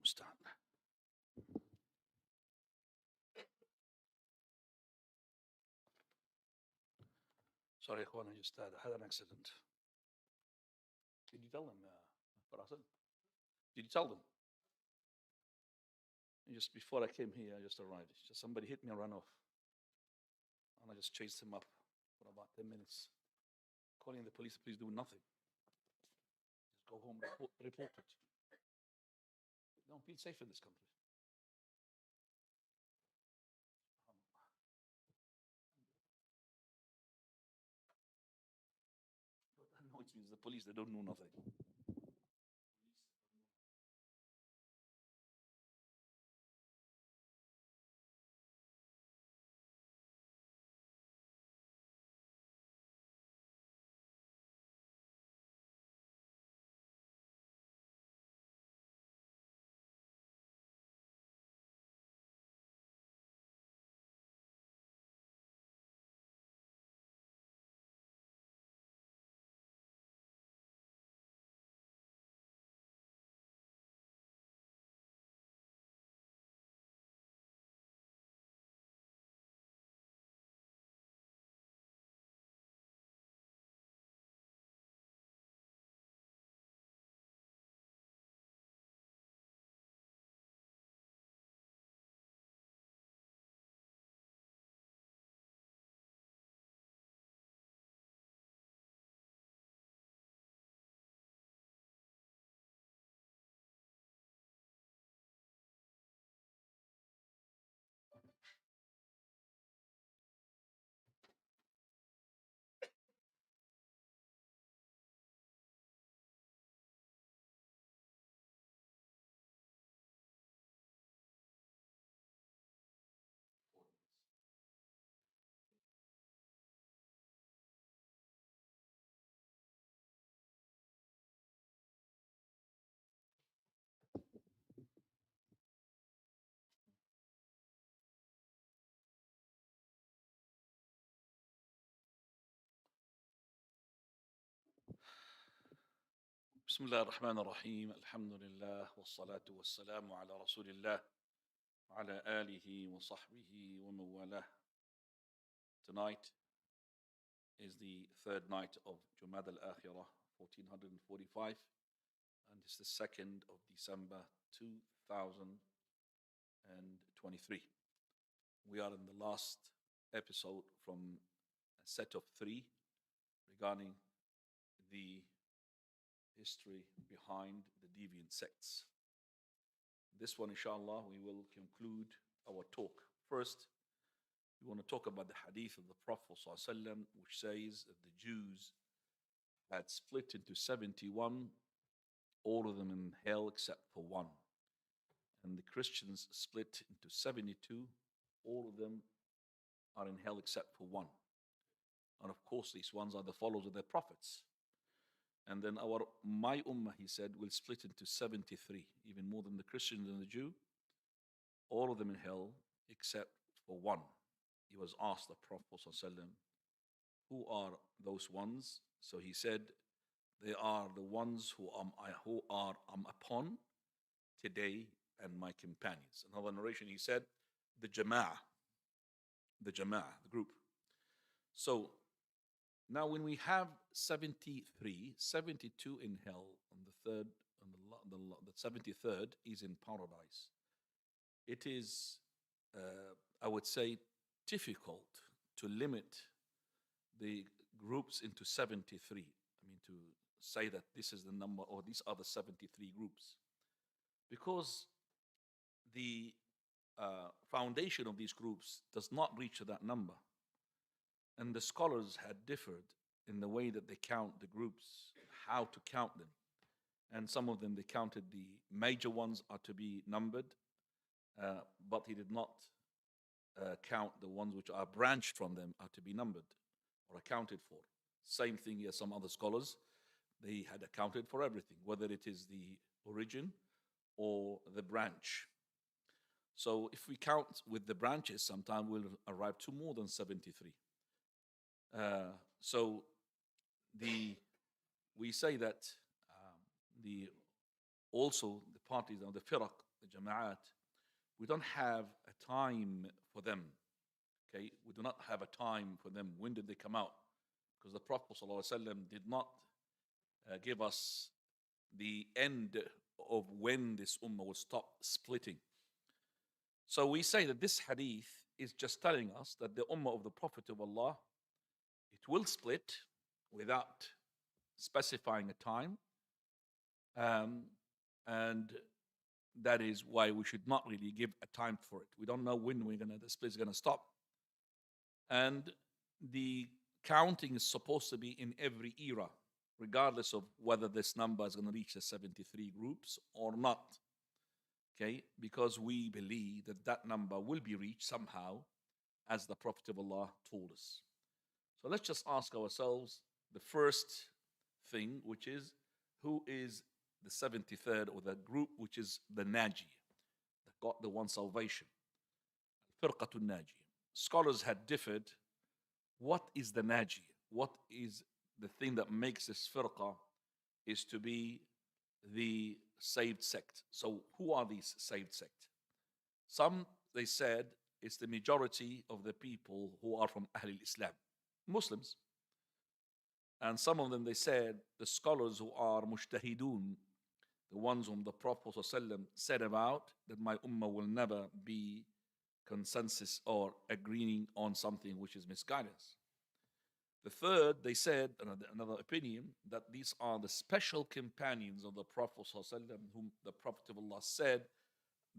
المستعان. Sorry, Ikhwan, I just had an accident. Did you tell them, Farasan? Did you tell them? Just before I came here, I just arrived. Just somebody hit me and ran off. And I just chased him up for about 10 minutes. Calling the police do nothing. Just go home, report it. You don't feel safe in this country. What annoys me is the police, they don't know nothing. بسم الله الرحمن الرحيم الحمد لله والصلاة والسلام على رسول الله وعلى آله وصحبه ومن والاه. Tonight is the third night of Jumaadaa Al-Aakhirah 1445, and it's the 2nd of December 2023. We are in the last episode from a set of 3 regarding the history behind the deviant sects. This one, inshallah, we will conclude our talk. First, we want to talk about the hadith of the Prophet ﷺ, which says that the Jews had split into 71, all of them in hell except for one. And the Christians split into 72, all of them are in hell except for one. And of course, these ones are the followers of their prophets. And then my ummah, he said, will split into 73, even more than the Christian and the Jew, all of them in hell except for one. He was asked, the Prophet ﷺ, who are those ones? So he said, they are the ones who I'm upon today and my companions. Another narration, he said, the Jumaadah, the group. So now when we have 73, 72 in hell, on the third, the 73rd is in paradise. It is, I would say, difficult to limit the groups into 73. I mean, to say that this is the number or these are the 73 groups, because the foundation of these groups does not reach that number. And the scholars had differed in the way that they count the groups, how to count them. And some of them, they counted the major ones are to be numbered, but he did not count the ones which are branched from them are to be numbered or accounted for. Same thing as some other scholars, they had accounted for everything, whether it is the origin or the branch. So if we count with the branches, sometime we'll arrive to more than 73. So we say that also the parties or the firaq the Jama'at, we don't have a time for them. Okay, we do not have a time for them. When did they come out? Because the Prophet ﷺ did not give us the end of when this ummah will stop splitting. So we say that this hadith is just telling us that the ummah of the Prophet of Allah, it will split without specifying a time. And that is why we should not really give a time for it. We don't know when the split is gonna stop. And the counting is supposed to be in every era, regardless of whether this number is going to reach the 73 groups or not. Okay, because we believe that that number will be reached somehow, as the Prophet of Allah told us. So let's just ask ourselves the first thing, which is, who is the 73rd, or the group which is the Naji, that got the one salvation? Al-Furqatun Naji. Scholars had differed. What is the Naji? What is the thing that makes this firqa is to be the saved sect? So who are these saved sect? Some, they said, it's the majority of the people who are from Ahl al-Islam, Muslims. And some of them, they said, the scholars who are mujtahidun, the ones whom the Prophet ﷺ said about, that my ummah will never be consensus or agreeing on something which is misguidance. The third, they said, another opinion, that these are the special companions of the Prophet ﷺ, whom the Prophet of Allah said,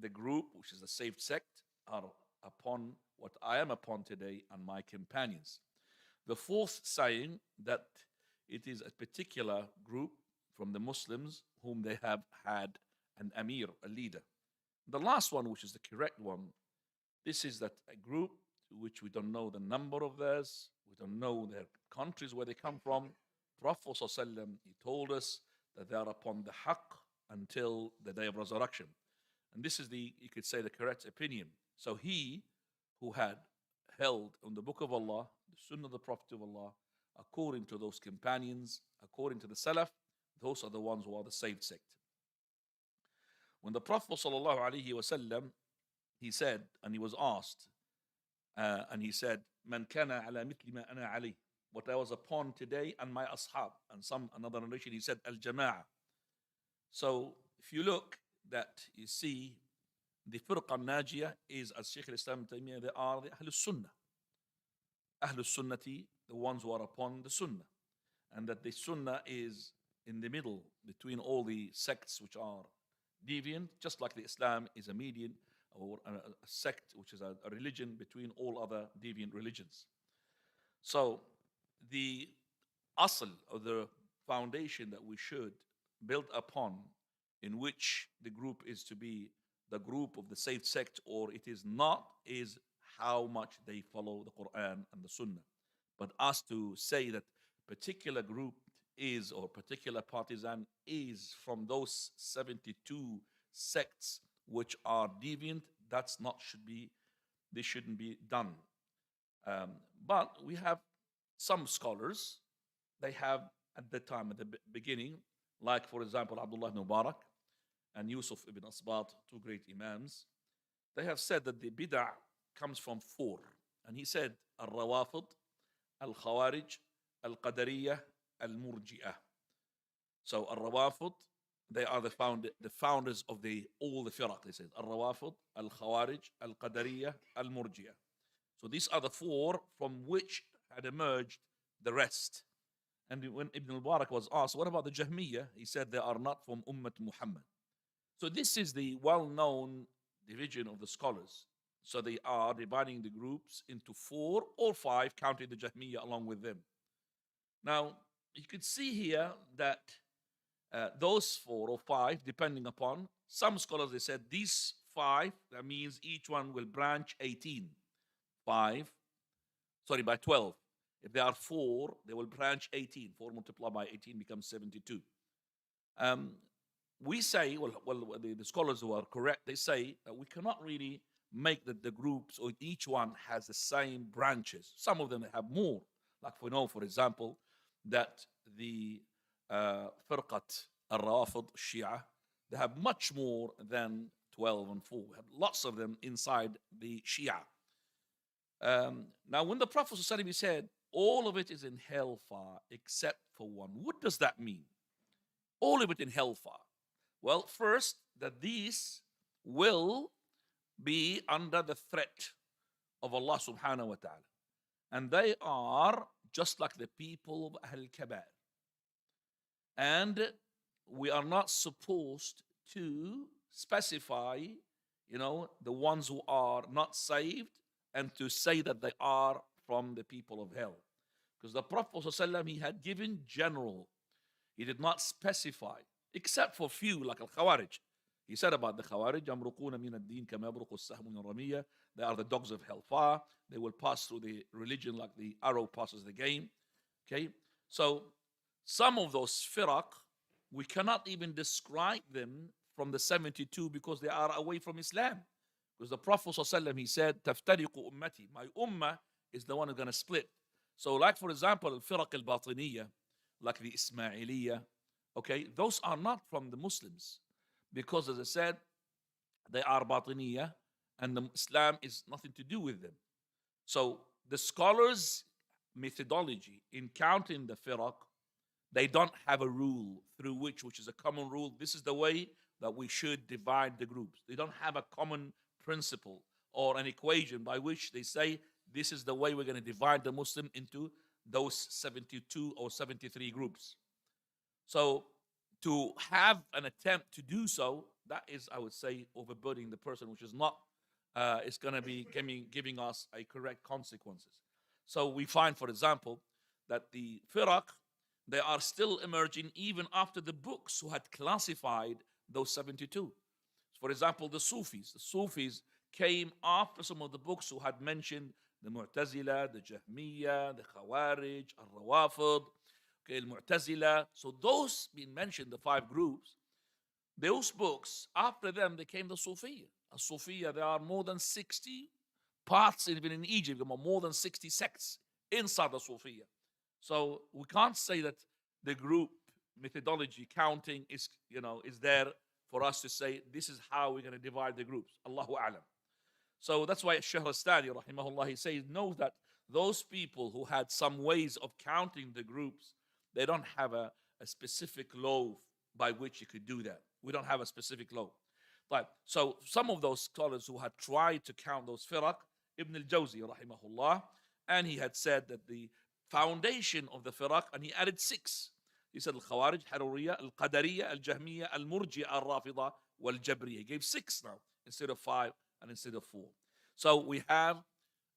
the group, which is the saved sect, are upon what I am upon today and my companions. The fourth saying, that it is a particular group from the Muslims whom they have had an amir, a leader. The last one, which is the correct one, this is that a group which we don't know the number of theirs, we don't know their countries where they come from. Prophet ﷺ, he told us that they are upon the haqq until the day of resurrection. And this is you could say, the correct opinion. So he who had held on the book of Allah, the sunnah of the Prophet of Allah, according to those companions, according to the Salaf, those are the ones who are the saved sect. When the Prophet ﷺ, he said, and he was asked, and he said, Man kana ala mithli ma ana alayh, what I was upon today and my ashab. And another narration, he said, Al-Jama'ah. So if you look, that you see, the Furqa Najiyah is, as Shaykh al-Islam Taymiyyah, they are the Ahlul Sunnah. Ahlul Sunnati, the ones who are upon the Sunnah. And that the Sunnah is in the middle between all the sects which are deviant, just like the Islam is a median, or a sect, which is a religion between all other deviant religions. So the asl, or the foundation that we should build upon, in which the group is to be the group of the saved sect or it is not, is how much they follow the Quran and the Sunnah. But us to say that particular group is, or particular partisan is from those 72 sects which are deviant, this shouldn't be done. But we have some scholars, they have at the time, at the beginning, like for example Abdullah ibn Mubarak and Yusuf ibn Asbat, two great imams, they have said that the bid'ah comes from four. And he said, Al-Rawafid, Al-Khawarij, Al-Qadariyah, Al-Murji'ah. So Al-Rawafid, they are the founders of all the firaq, they said. Al-Rawafid, Al-Khawarij, Al-Qadariyah, Al-Murji'ah. So these are the four from which had emerged the rest. And when Ibn al-Mubarak was asked, what about the Jahmiyyah? He said, they are not from Ummat Muhammad. So this is the well-known division of the scholars. So they are dividing the groups into 4 or 5, counting the Jahmiyyah along with them. Now, you could see here that those 4 or 5, depending upon, some scholars, they said these 5, that means each one will branch 18. By 12. If there are 4, they will branch 18. 4 multiplied by 18 becomes 72. We say, the scholars who are correct, they say that we cannot really make the groups, or each one has the same branches. Some of them have more. Like we know, for example, that the Firqat Al-Rafid Shia, they have much more than 12 and 4. We have lots of them inside the Shia. Now, when the Prophet ﷺ said, all of it is in hellfire except for one, what does that mean? All of it in hellfire. Well, first, that these will be under the threat of Allah subhanahu wa ta'ala. And they are just like the people of Ahl Kabair. And we are not supposed to specify, the ones who are not saved and to say that they are from the people of hell. Because the Prophet ﷺ, he had given general. He did not specify, except for few like Al-Khawarij. He said about the Khawarij, يَمْرُقُونَ مِنَ الدِّينِ كَمَا يَمْرُقُ السَّهْمُ مِنَ الرَّمِيَّةِ. They are the dogs of hellfire. They will pass through the religion like the arrow passes the game. Okay? So, some of those firaq, we cannot even describe them from the 72 because they are away from Islam. Because the Prophet ﷺ, he said, تَفْتَرِقُ أُمَّتِي. My ummah is the one who's going to split. So, like for example, al-firaq al-batiniyya, like the Ismailiyya, okay, those are not from the Muslims. Because as I said, they are batiniyya and the Islam is nothing to do with them. So the scholars' methodology in counting the firaq, they don't have a rule through which is a common rule. This is the way that we should divide the groups. They don't have a common principle or an equation by which they say this is the way we're going to divide the Muslim into those 72 or 73 groups. So to have an attempt to do so, that is, I would say, overburdening the person, which is not, it's going to be giving us a correct consequences. So we find, for example, that the firaq, they are still emerging even after the books who had classified those 72. For example, the Sufis. The Sufis came after some of the books who had mentioned the Mu'tazila, the Jahmiyyah, the Khawarij, Al-Rawafid, Al-Mu'tazila. So those being mentioned, the 5 groups, those books, after them, they came the Sufiya. Sufiya, there are more than 60 parts, even in Egypt, there are more than 60 sects inside the Sufiya. So we can't say that the group methodology counting is there for us to say this is how we're going to divide the groups. Allahu A'lam. So that's why Shahrastani, rahimahullah, he says, knows that those people who had some ways of counting the groups, they don't have a specific law by which you could do that. We don't have a specific law. But so some of those scholars who had tried to count those firaq, Ibn al-Jawzi, rahimahullah, and he had said that the foundation of the firaq, and he added 6. He said al-Khawarij, Haruriyya, al-Qadariyya, al-Jahmiyya, al-Murji'a, al-Rafida, wal-Jabriyya. He gave 6 now instead of 5 and instead of 4. So we have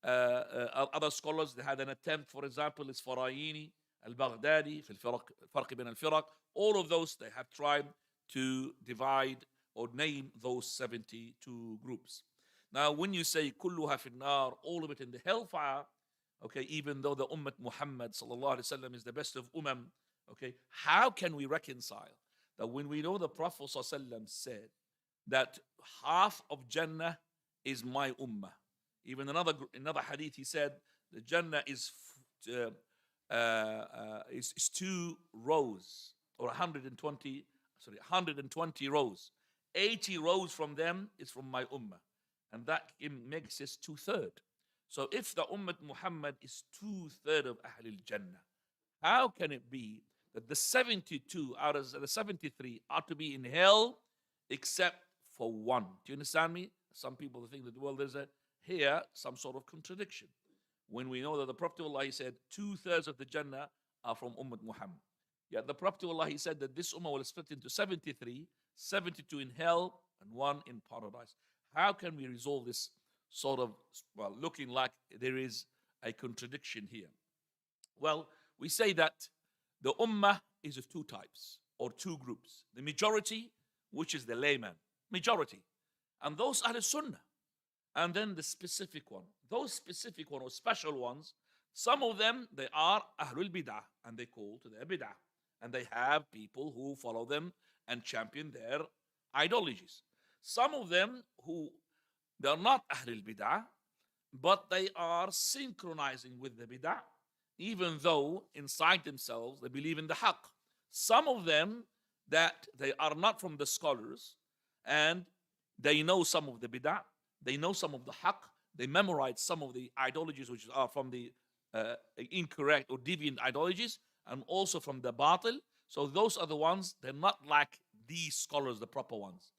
other scholars. They had an attempt, for example, is Farayini, al-Baghdadi, al-Farq bin al-Firaq. All of those, they have tried to divide or name those 72 groups. Now, when you say kulluha fi nar, all of it in the hellfire, okay, even though the Ummah Muhammad sallallahu alaihi wasallam is the best of ummah, okay, how can we reconcile that when we know the Prophet sallallahu alaihi wasallam said that half of Jannah is my ummah? Even another hadith, he said the Jannah is 2 rows or 120 rows. 80 rows from them is from my ummah, and that makes us 2/3. So if the Ummah Muhammad is 2/3 of Ahlul Jannah, how can it be that the 72 out of the 73 are to be in hell except for 1? Do you understand me? Some people think that, well, there's here some sort of contradiction. When we know that the Prophet Allah, he said 2/3 of the Jannah are from Ummah Muhammad. Yet the Prophet Allah, he said that this Ummah will split into 73, 72 in hell and 1 in paradise. How can we resolve this sort of, looking like there is a contradiction here? Well, we say that the Ummah is of 2 types or 2 groups. The majority, which is the layman, majority. And those are the Sunnah. And then the specific one. Those specific one or special ones, some of them, they are Ahlul Bid'ah, and they call to their Bid'ah. And they have people who follow them and champion their ideologies. Some of them who, they're not Ahlul Bid'ah, but they are synchronizing with the Bid'ah, even though inside themselves they believe in the Haqq. Some of them that they are not from the scholars, and They know some of the bid'ah, they know some of the haqq, they memorize some of the ideologies which are from the incorrect or deviant ideologies, and also from the batil. So those are the ones, they're not like these scholars, the proper ones.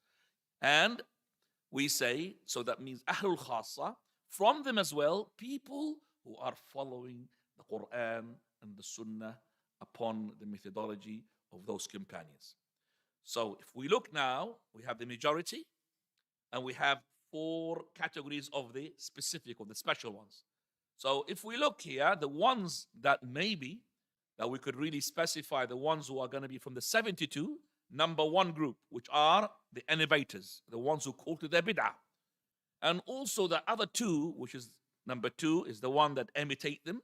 And we say, so that means Ahlul Khassa, from them as well, people who are following the Quran and the Sunnah upon the methodology of those companions. So if we look now, we have the majority, and we have 4 categories of the specific, or the special ones. So if we look here, the ones that maybe that we could really specify, the ones who are going to be from the 72, number 1 group, which are the innovators, the ones who call to their bid'ah. And also the other 2, which is number 2, is the one that imitate them,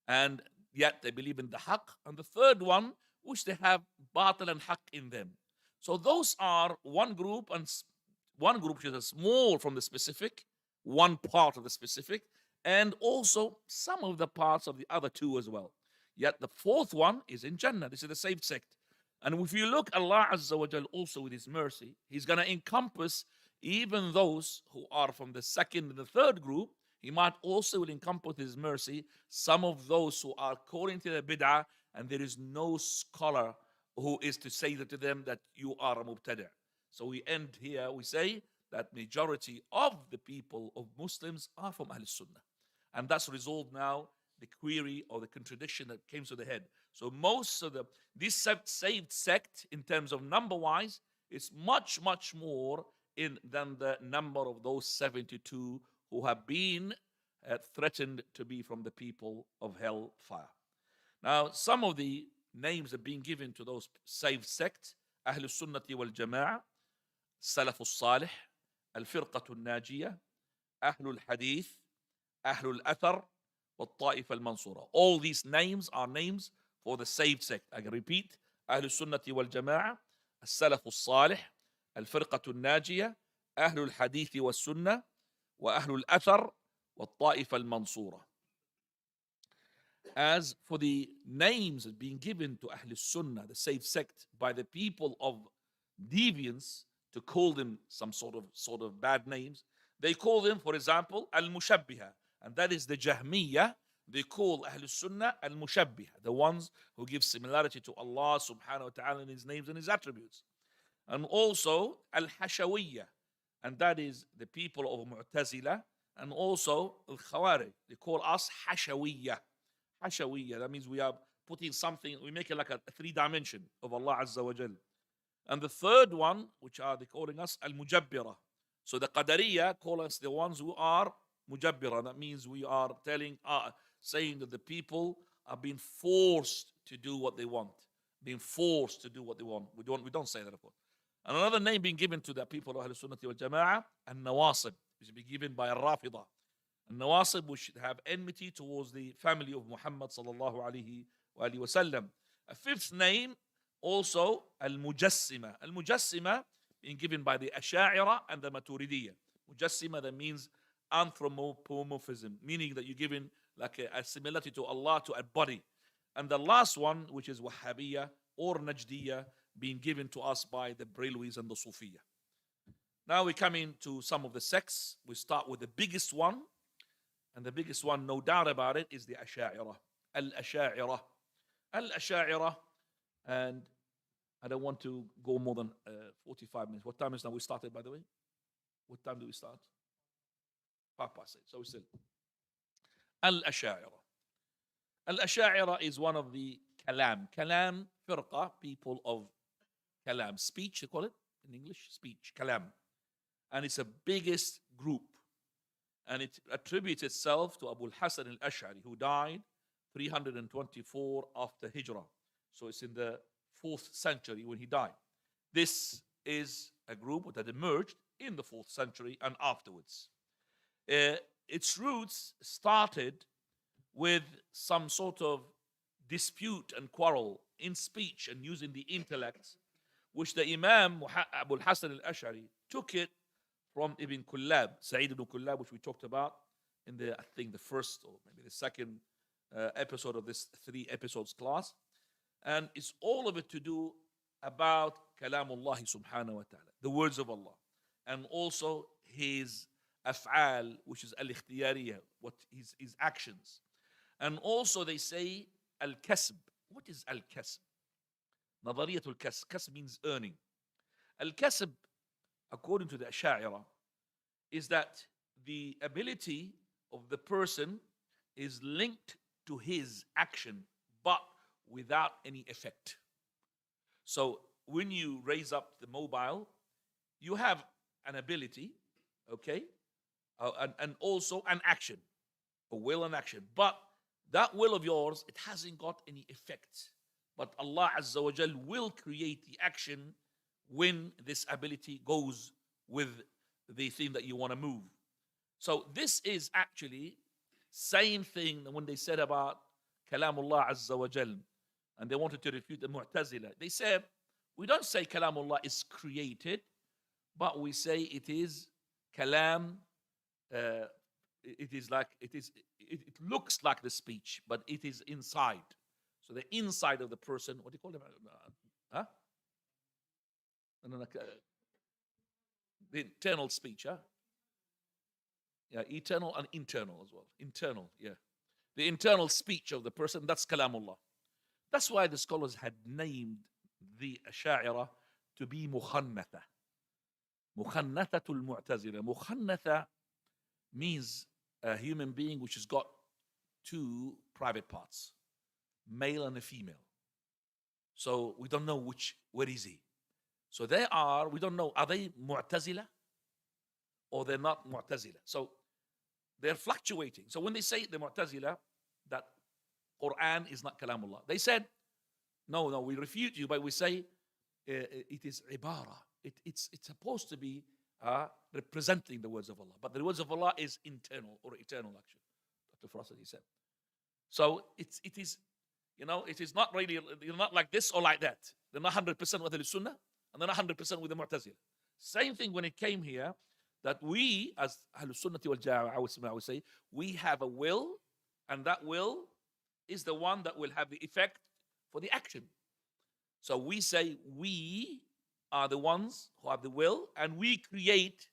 and yet they believe in the haqq. And the third one, which they have batil and haqq in them. So those are one group, and one group which is small from the specific, one part of the specific, and also some of the parts of the other 2 as well. Yet the 4th one is in Jannah. This is the saved sect. And if you look, Allah Azza wa Jal also with His mercy, He's going to encompass even those who are from the 2nd and the 3rd group. He might also will encompass His mercy some of those who are according to the bid'ah, and there is no scholar who is to say that to them that you are a mubtadi'. So we end here, we say that majority of the people of Muslims are from Ahl Sunnah. And that's resolved now the query or the contradiction that came to the head. So most of this saved sect, in terms of number wise, is much, much more than the number of those 72 who have been threatened to be from the people of hellfire. Now, some of the names are being given to those saved sects: Ahl Sunnati wal Jama'ah, Salaf al-Salih, Al-Furqan al-Najiyah, Ahlul Hadith, Ahlul Athar, والطائفة المنصورة. All these names are names for the saved sect. I can repeat: أهل السنة والجماعة, السلف الصالح, الفرقة الناجية, أهل الحديث والسنة, وأهل الأثر, والطائفة المنصورة. As for the names being given to Ahl Sunnah, the saved sect, by the people of deviance, to call them some sort of bad names, they call them, for example, Al-Mushabbiha. And that is the Jahmiyyah. They call Ahl Sunnah Al-Mushabbiha, the ones who give similarity to Allah subhanahu wa ta'ala in His names and His attributes. And also Al-Hashawiyya, and that is the people of Mu'tazila. And also Al-Khawarij, they call us Hashawiyya. Hashawiyya, that means we are putting something, we make it like a 3-dimension of Allah Azza wa Jal. And the third one, which are they calling us Al-Mujabbira. So the Qadariyya call us the ones who are Mujabbira. That means we are saying that the people are being forced to do what they want. Being forced to do what they want. We don't say that, of course. And another name being given to the people of Ahl Sunnati wal Jama'ah, An-Nawasib, which is being given by Al-Rafidah. An-Nawasib, which have enmity towards the family of Muhammad sallallahu alayhi wa sallam. A 5th name, also Al-Mujassima. Al-Mujassima being given by the Asha'ira and the Maturidiyya. Mujassima, that means anthropomorphism, meaning that you're given like a similarity to Allah to a body. And the last one, which is Wahhabiyya or Najdiyya, being given to us by the Brelwis and the Sufiyya. Now we come into some of the sects. We start with the biggest one. And the biggest one, no doubt about it, is the Asha'ira. Al-Asha'ira. Al-Asha'ira. And I don't want to go more than 45 minutes. What time is now? We started, by the way? What time do we start? 8:05. So we still. Al-Asha'ira. Al-Asha'ira is one of the Kalam. Kalam, firqa, people of Kalam. Speech, they call it in English. Speech, Kalam. And it's the biggest group. And it attributes itself to Abu al-Hasan al-Ash'ari, who died 324 after Hijrah. So it's in the 4th century when he died. This is a group that emerged in the 4th century and afterwards. Its roots started with some sort of dispute and quarrel in speech and using the intellect, which the Imam Abu al-Hasan al-Ash'ari took it from Ibn Kullab, Sa'id ibn Kullab, which we talked about in the, I think, the first or maybe the second episode of this 3 episodes class. And it's all of it to do about Kalamullah subhanahu wa ta'ala, the words of Allah. and also his af'al, which is al-ikhtiyariyah, what his actions. And also they say al-kasb. What is al-kasb? Nadariyatul kasb. Kasb means earning. Al-kasb, according to the Asha'ira, is that the ability of the person is linked to his action, but without any effect. So when you raise up the mobile, you have an ability, okay, and also an action, a will and action. But that will of yours, it hasn't got any effect. But Allah Azza wa Jal will create the action when this ability goes with the thing that you want to move. So this is actually same thing when they said about Kalamullah Azza wa Jal, and they wanted to refute the Mu'tazila. They said, we don't say Kalamullah is created, but we say it is Kalam. It looks like the speech, but it is inside. So the inside of the person, what do you call it? Huh? The internal speech, huh? Yeah, eternal and internal as well. Internal, yeah. The internal speech of the person, that's Kalamullah. That's why the scholars had named the Asha'ira to be Mukhannatha. Mukhannathatul Mu'tazila. Mukhannatha means a human being which has got two private parts, male and a female. So we don't know where is he. So we don't know, are they Mu'tazila or they're not Mu'tazila? So they're fluctuating. So when they say the Mu'tazila, that Quran is not Kalamullah, they said, no, we refute you, but we say it is ibara. It's supposed to be representing the words of Allah. But the words of Allah is internal or eternal, actually. Dr. Frost, he said. So it is, it is not really, you're not like this or like that. They're not 100% with the Sunnah, and they're not 100% with the Mu'tazila. Same thing when it came here, that we, as Ahlul Sunnati wal Jama'ah, I would say, we have a will, and that will is the one that will have the effect for the action. So we say we are the ones who have the will, and we create.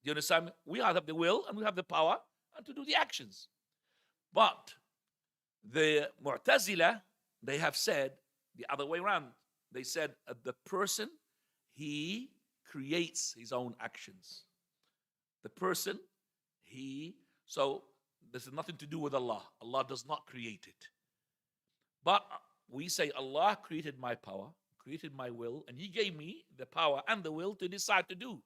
Do you understand? We have the will and we have the power and to do the actions. But the Mu'tazila, they have said the other way around. They said the person, he creates his own actions. The person, so this has nothing to do with Allah. Allah does not create it. But we say Allah created my power, created my will, and He gave me the power and the will to decide to do.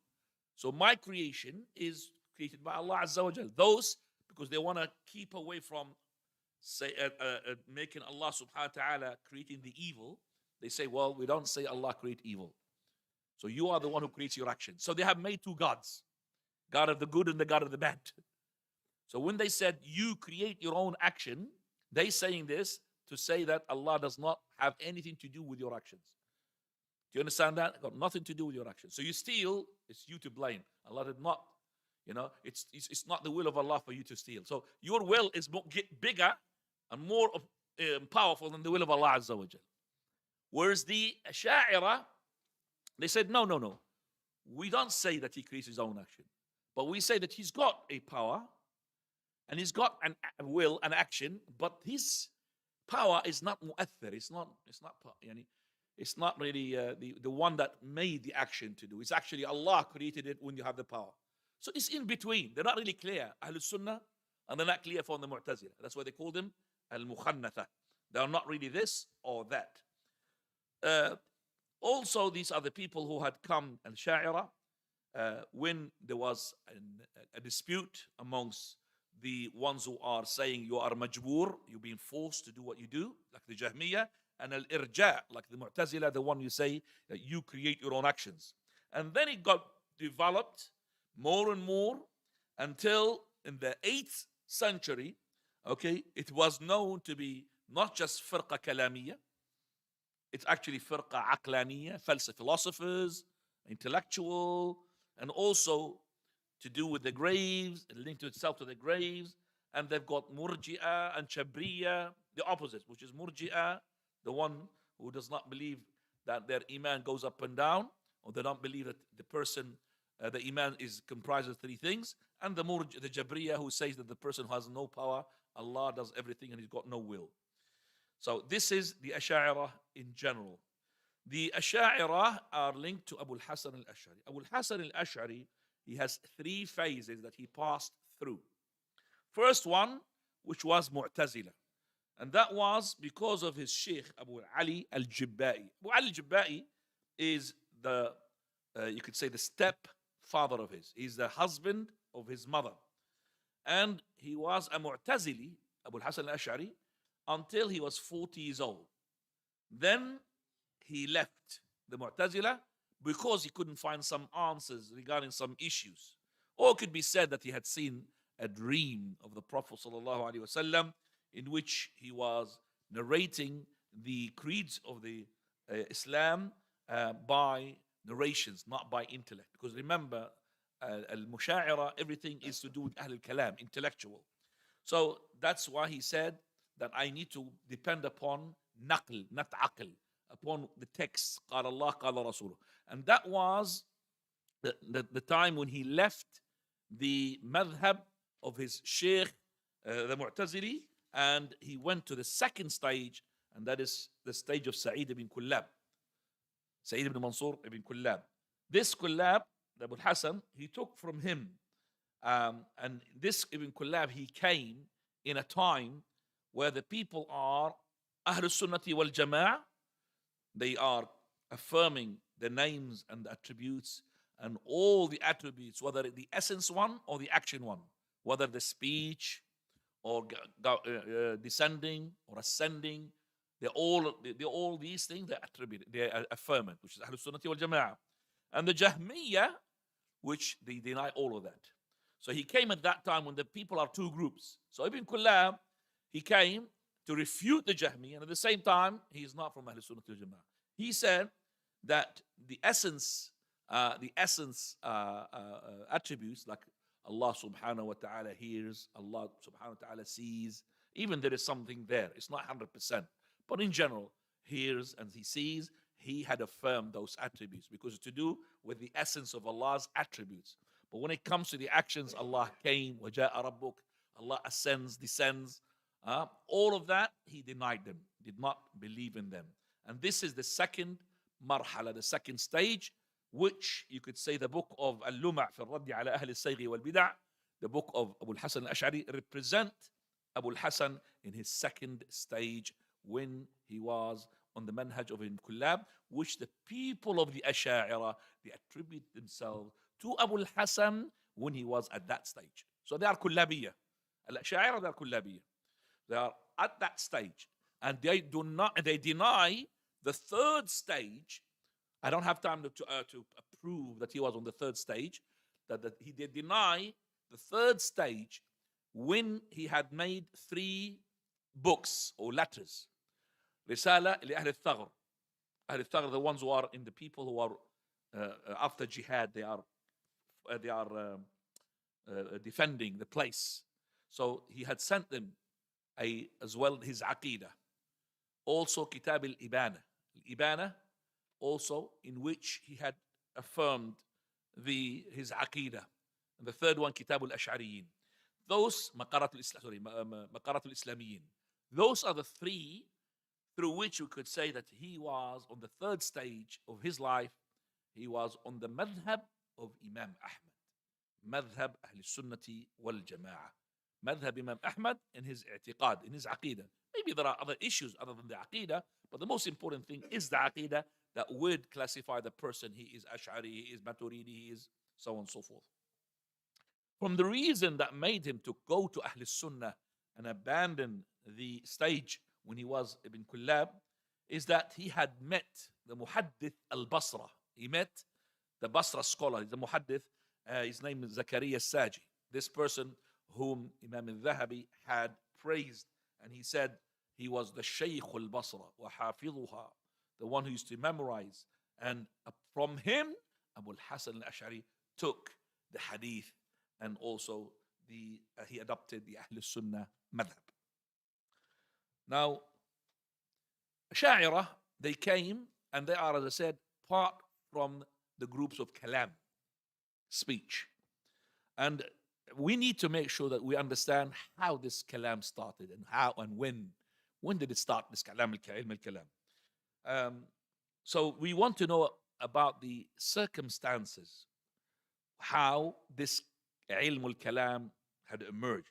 So my creation is created by Allah Azza wa Jal. Those, because they want to keep away from making Allah subhanahu wa ta'ala creating the evil, they say, well, we don't say Allah create evil. So you are the one who creates your action. So they have made two gods, God of the good and the God of the bad. So when they said you create your own action, they saying this to say that Allah does not have anything to do with your actions. Do you understand that? Got nothing to do with your actions. So you steal, it's you to blame. Allah did not. It's not the will of Allah for you to steal. So your will is bigger and more powerful than the will of Allah Azza wa Jal. Whereas the Asha'ira, they said, no. We don't say that he creates his own action. But we say that he's got a power and he's got a will, an action, but his power is not mu'athir. It's not really the one that made the action to do. It's actually Allah created it when you have the power. So it's in between. They're not really clear. Ahlul Sunnah, and they're not clear from the Mu'tazila. That's why they call them Al-Mukhannatha. They are not really this or that. Also, these are the people who had come, Al-Sha'ira, when there was a dispute amongst the ones who are saying you are majboor, you're being forced to do what you do, like the Jahmiyyah, and Al-Irja', like the Mu'tazila, the one you say that you create your own actions. And then it got developed more and more until in the 8th century, it was known to be not just firqa kalamiyya, it's actually firqa aqlaniyya, philosophers, intellectual, and also to do with the graves, linked itself to the graves. And they've got murji'ah and chabriya, the opposite, which is murji'ah, the one who does not believe that their iman goes up and down, or they don't believe that the person the Iman is comprised of three things, and the Jabriya who says that the person who has no power, Allah does everything and he's got no will. So this is the Ash'ariyah in general. The Ash'ariyah are linked to Abu al-Hasan al-Ash'ari. Abu al-Hasan al-Ash'ari, he has three phases that he passed through. First one, which was Mu'tazila. And that was because of his Sheikh, Abu Ali al-Jibba'i. Abu Ali al-Jibba'i is the, you could say, the stepfather of his. He's the husband of his mother. And he was a Mu'tazili, Abu al-Hasan al-Ash'ari, until he was 40 years old. Then he left the Mu'tazila because he couldn't find some answers regarding some issues. Or it could be said that he had seen a dream of the Prophet ﷺ in which he was narrating the creeds of the Islam by narrations, not by intellect. Because remember, al-Musha'ira, everything is to do with Ahl al-Kalam, intellectual. So that's why he said that I need to depend upon naql, not aql, upon the text, قال Allah, قال رسوله. And that was the time when he left the madhab of his sheikh, the Mu'tazili, and he went to the second stage, and that is the stage of Sa'id ibn Kullab. Sa'id ibn Mansur ibn Kullab. This Kullab, the Abu Hassan, he took from him. And this Ibn Kullab, he came in a time where the people are Ahlul Sunnati wal Jama'ah. They are affirming the names and the attributes and all the attributes, whether the essence one or the action one, whether the speech or descending or ascending, all these things they attribute, they affirm it, which is Ahlul Sunnati wal Jama'ah. And the Jahmiyyah, which they deny all of that. So he came at that time when the people are two groups. So Ibn Kullab, he came to refute the Jahmi, and at the same time, he is not from Ahlul Sunnah wal Jama'ah. He said that the essence attributes, like Allah subhanahu wa ta'ala hears, Allah subhanahu wa ta'ala sees, even there is something there, it's not 100%. But in general, hears and he sees, he had affirmed those attributes because it's to do with the essence of Allah's attributes. But when it comes to the actions, Allah came, وَجَاءَ رَبُّكَ, Allah ascends, descends, all of that, he denied them, did not believe in them. And this is the second marhala, the second stage, which you could say the book of Al-Luma' fi al-Raddi ala Ahli al-Sayg wal-Bid'a', the book of Abu al-Hasan al-Ash'ari, represent Abu al-Hasan in his second stage when he was on the manhaj of Ibn Kullab, which the people of the Ash'ariyah, they attribute themselves to Abu al-Hasan when he was at that stage. So they are Kullabiyah. Al-Ash'ariyah, they are Kullabiyah. They are at that stage. And they deny the third stage. I don't have time to prove that he was on the third stage. That he did deny the third stage when he had made 3 books or letters. Risala li Ahl al-Thaghr. Ahl al-Thaghr, the ones who are in the people who are after jihad, they are defending the place. So he had sent them as well his Aqidah. Also Kitab al-Ibana. Al-Ibana, also in which he had affirmed his Aqidah. And the third one, Kitab al-Ash'ariyin. Those, Maqarat al-Islamiyyin. Those are the 3 through which we could say that he was on the third stage of his life. He was on the madhab of Imam Ahmad. Madhab Ahl Sunnati wal Jama'ah. Madhab Imam Ahmad in his i'tiqad, in his aqidah. Maybe there are other issues other than the aqidah, but the most important thing is the aqidah that would classify the person. He is Ash'ari, he is Maturidi, he is so on and so forth. From the reason that made him to go to Ahl Sunnah and abandon the stage when he was Ibn Kullab is that he had met the Muhaddith al-Basra. He met the Basra scholar, the Muhaddith, his name is Zakaria al-Saji. This person whom Imam al-Dhahabi had praised, and he said he was the Shaykh al-Basra wa hafidhuha, the one who used to memorize. And from him, Abu al-Hasan al-Ash'ari took the hadith, and also he adopted the Ahl Sunnah madhab. Now, Ash'ariyah, they came, and they are, as I said, part from the groups of Kalam. speech. And we need to make sure that we understand how this kalam started and how and when. When did it start, this kalam al-ilm al-kalam? So we want to know about the circumstances, how this ilm al-kalam had emerged.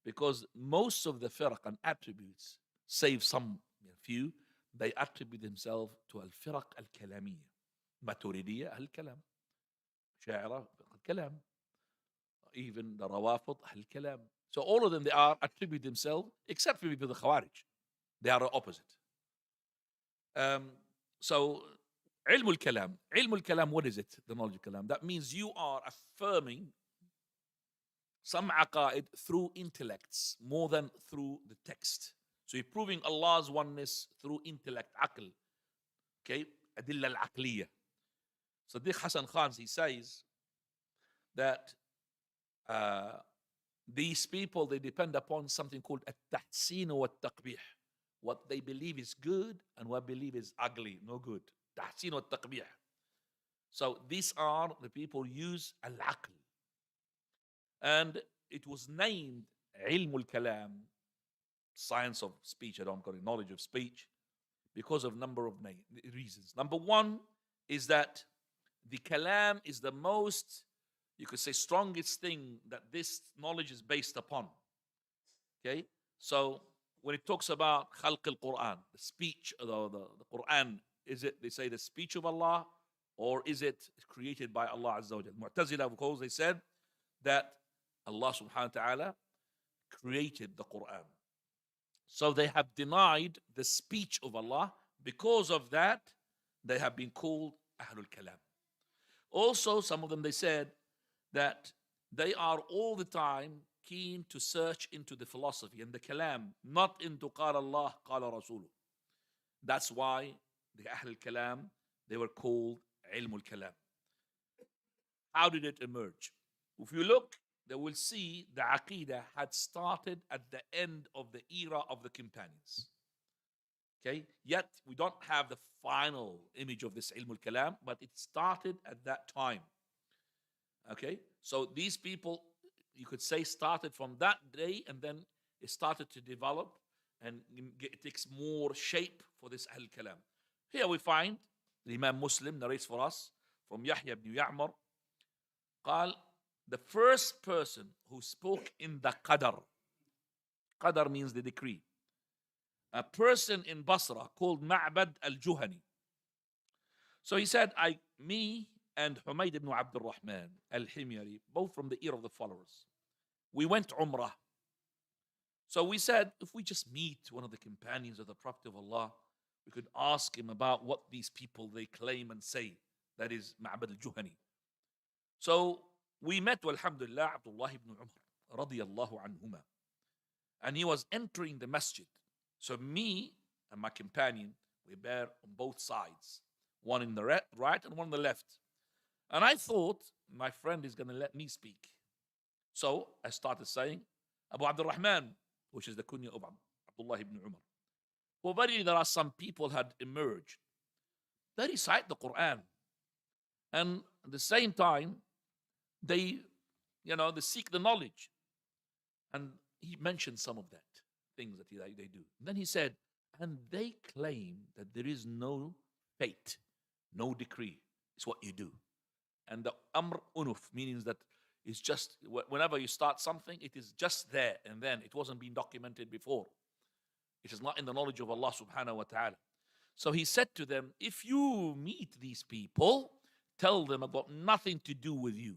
Because most of the firq and attributes, save some few, they attribute themselves to al-firq al-kalamiyya. Maturidiyya al-kalam. Sha'ira al-kalam. Even the Rawafid al-kalam. So all of them, they are attribute themselves, except for maybe the Khawarij. They are the opposite. So ilm al-kalam. Ilm al-kalam, what is it? The knowledge of kalam. That means you are affirming some aqa'id through intellects more than through the text. So you're proving Allah's oneness through intellect, aql. Okay? Adilla al-aqliyah. Sadiq Hassan Khan, he says that these people, they depend upon something called at-tahsin wa at-taqbih. What they believe is good and what believe is ugly, no good. Tahsin wa at-taqbih. So these are the people who use al-aql. And it was named ilm al-kalam, science of speech, I don't call it knowledge of speech, because of number of reasons. Number one is that the kalam is the most, you could say, strongest thing that this knowledge is based upon. Okay? So when it talks about khalq al-Quran, the speech, the Quran, is it, they say, the speech of Allah, or is it created by Allah Azza wa Jal? Mu'tazila, of course, they said that Allah subhanahu wa ta'ala created the Quran. So they have denied the speech of Allah. Because of that, they have been called Ahlul Kalam. Also, some of them, they said that they are all the time keen to search into the philosophy and the kalam, not into qala Allah, qala Rasuluh. That's why the Ahlul Kalam, they were called Ilmul Kalam. How did it emerge? If you look, they will see the Aqidah had started at the end of the era of the companions. Okay? Yet, we don't have the final image of this Ilmul Kalam, but it started at that time. Okay? So these people, you could say, started from that day, and then it started to develop, and it takes more shape for this Ahl Kalam. Here we find the Imam Muslim narrates for us from Yahya ibn Ya'mar, قال, the first person who spoke in the Qadar. Qadar means the decree. A person in Basra called Ma'bad al-Juhani. So he said, me and Humayd ibn Abdul Rahman al-Himyari, both from the ear of the followers, we went Umrah. So we said, if we just meet one of the companions of the Prophet of Allah, we could ask him about what these people, they claim and say. That is Ma'bad al-Juhani. So we met, alhamdulillah, Abdullah ibn Umar, radiyallahu anhuma. And he was entering the masjid. So me and my companion, we bear on both sides. One in the right and one on the left. And I thought my friend is going to let me speak. So I started saying, Abu Abdul Rahman, which is the kunya of Abdullah ibn Umar. Already there are some people had emerged. They recite the Quran. And at the same time, they seek the knowledge. And he mentioned some of that, things that they do. And then he said, and they claim that there is no fate, no decree. It's what you do. And the amr unuf, meaning that it's just, whenever you start something, it is just there, and then it wasn't being documented before. It is not in the knowledge of Allah subhanahu wa ta'ala. So he said to them, if you meet these people, tell them I've got nothing to do with you.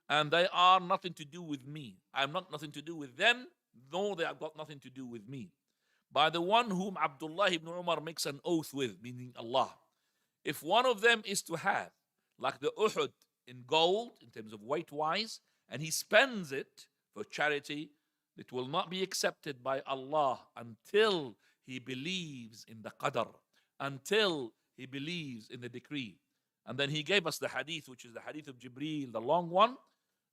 And they are nothing to do with me. I am not nothing to do with them, nor they have got nothing to do with me. By the one whom Abdullah ibn Umar makes an oath with, meaning Allah. If one of them is to have, like the Uhud in gold, in terms of weight-wise, and he spends it for charity, it will not be accepted by Allah until he believes in the qadr, until he believes in the decree. And then he gave us the hadith, which is the hadith of Jibreel, the long one,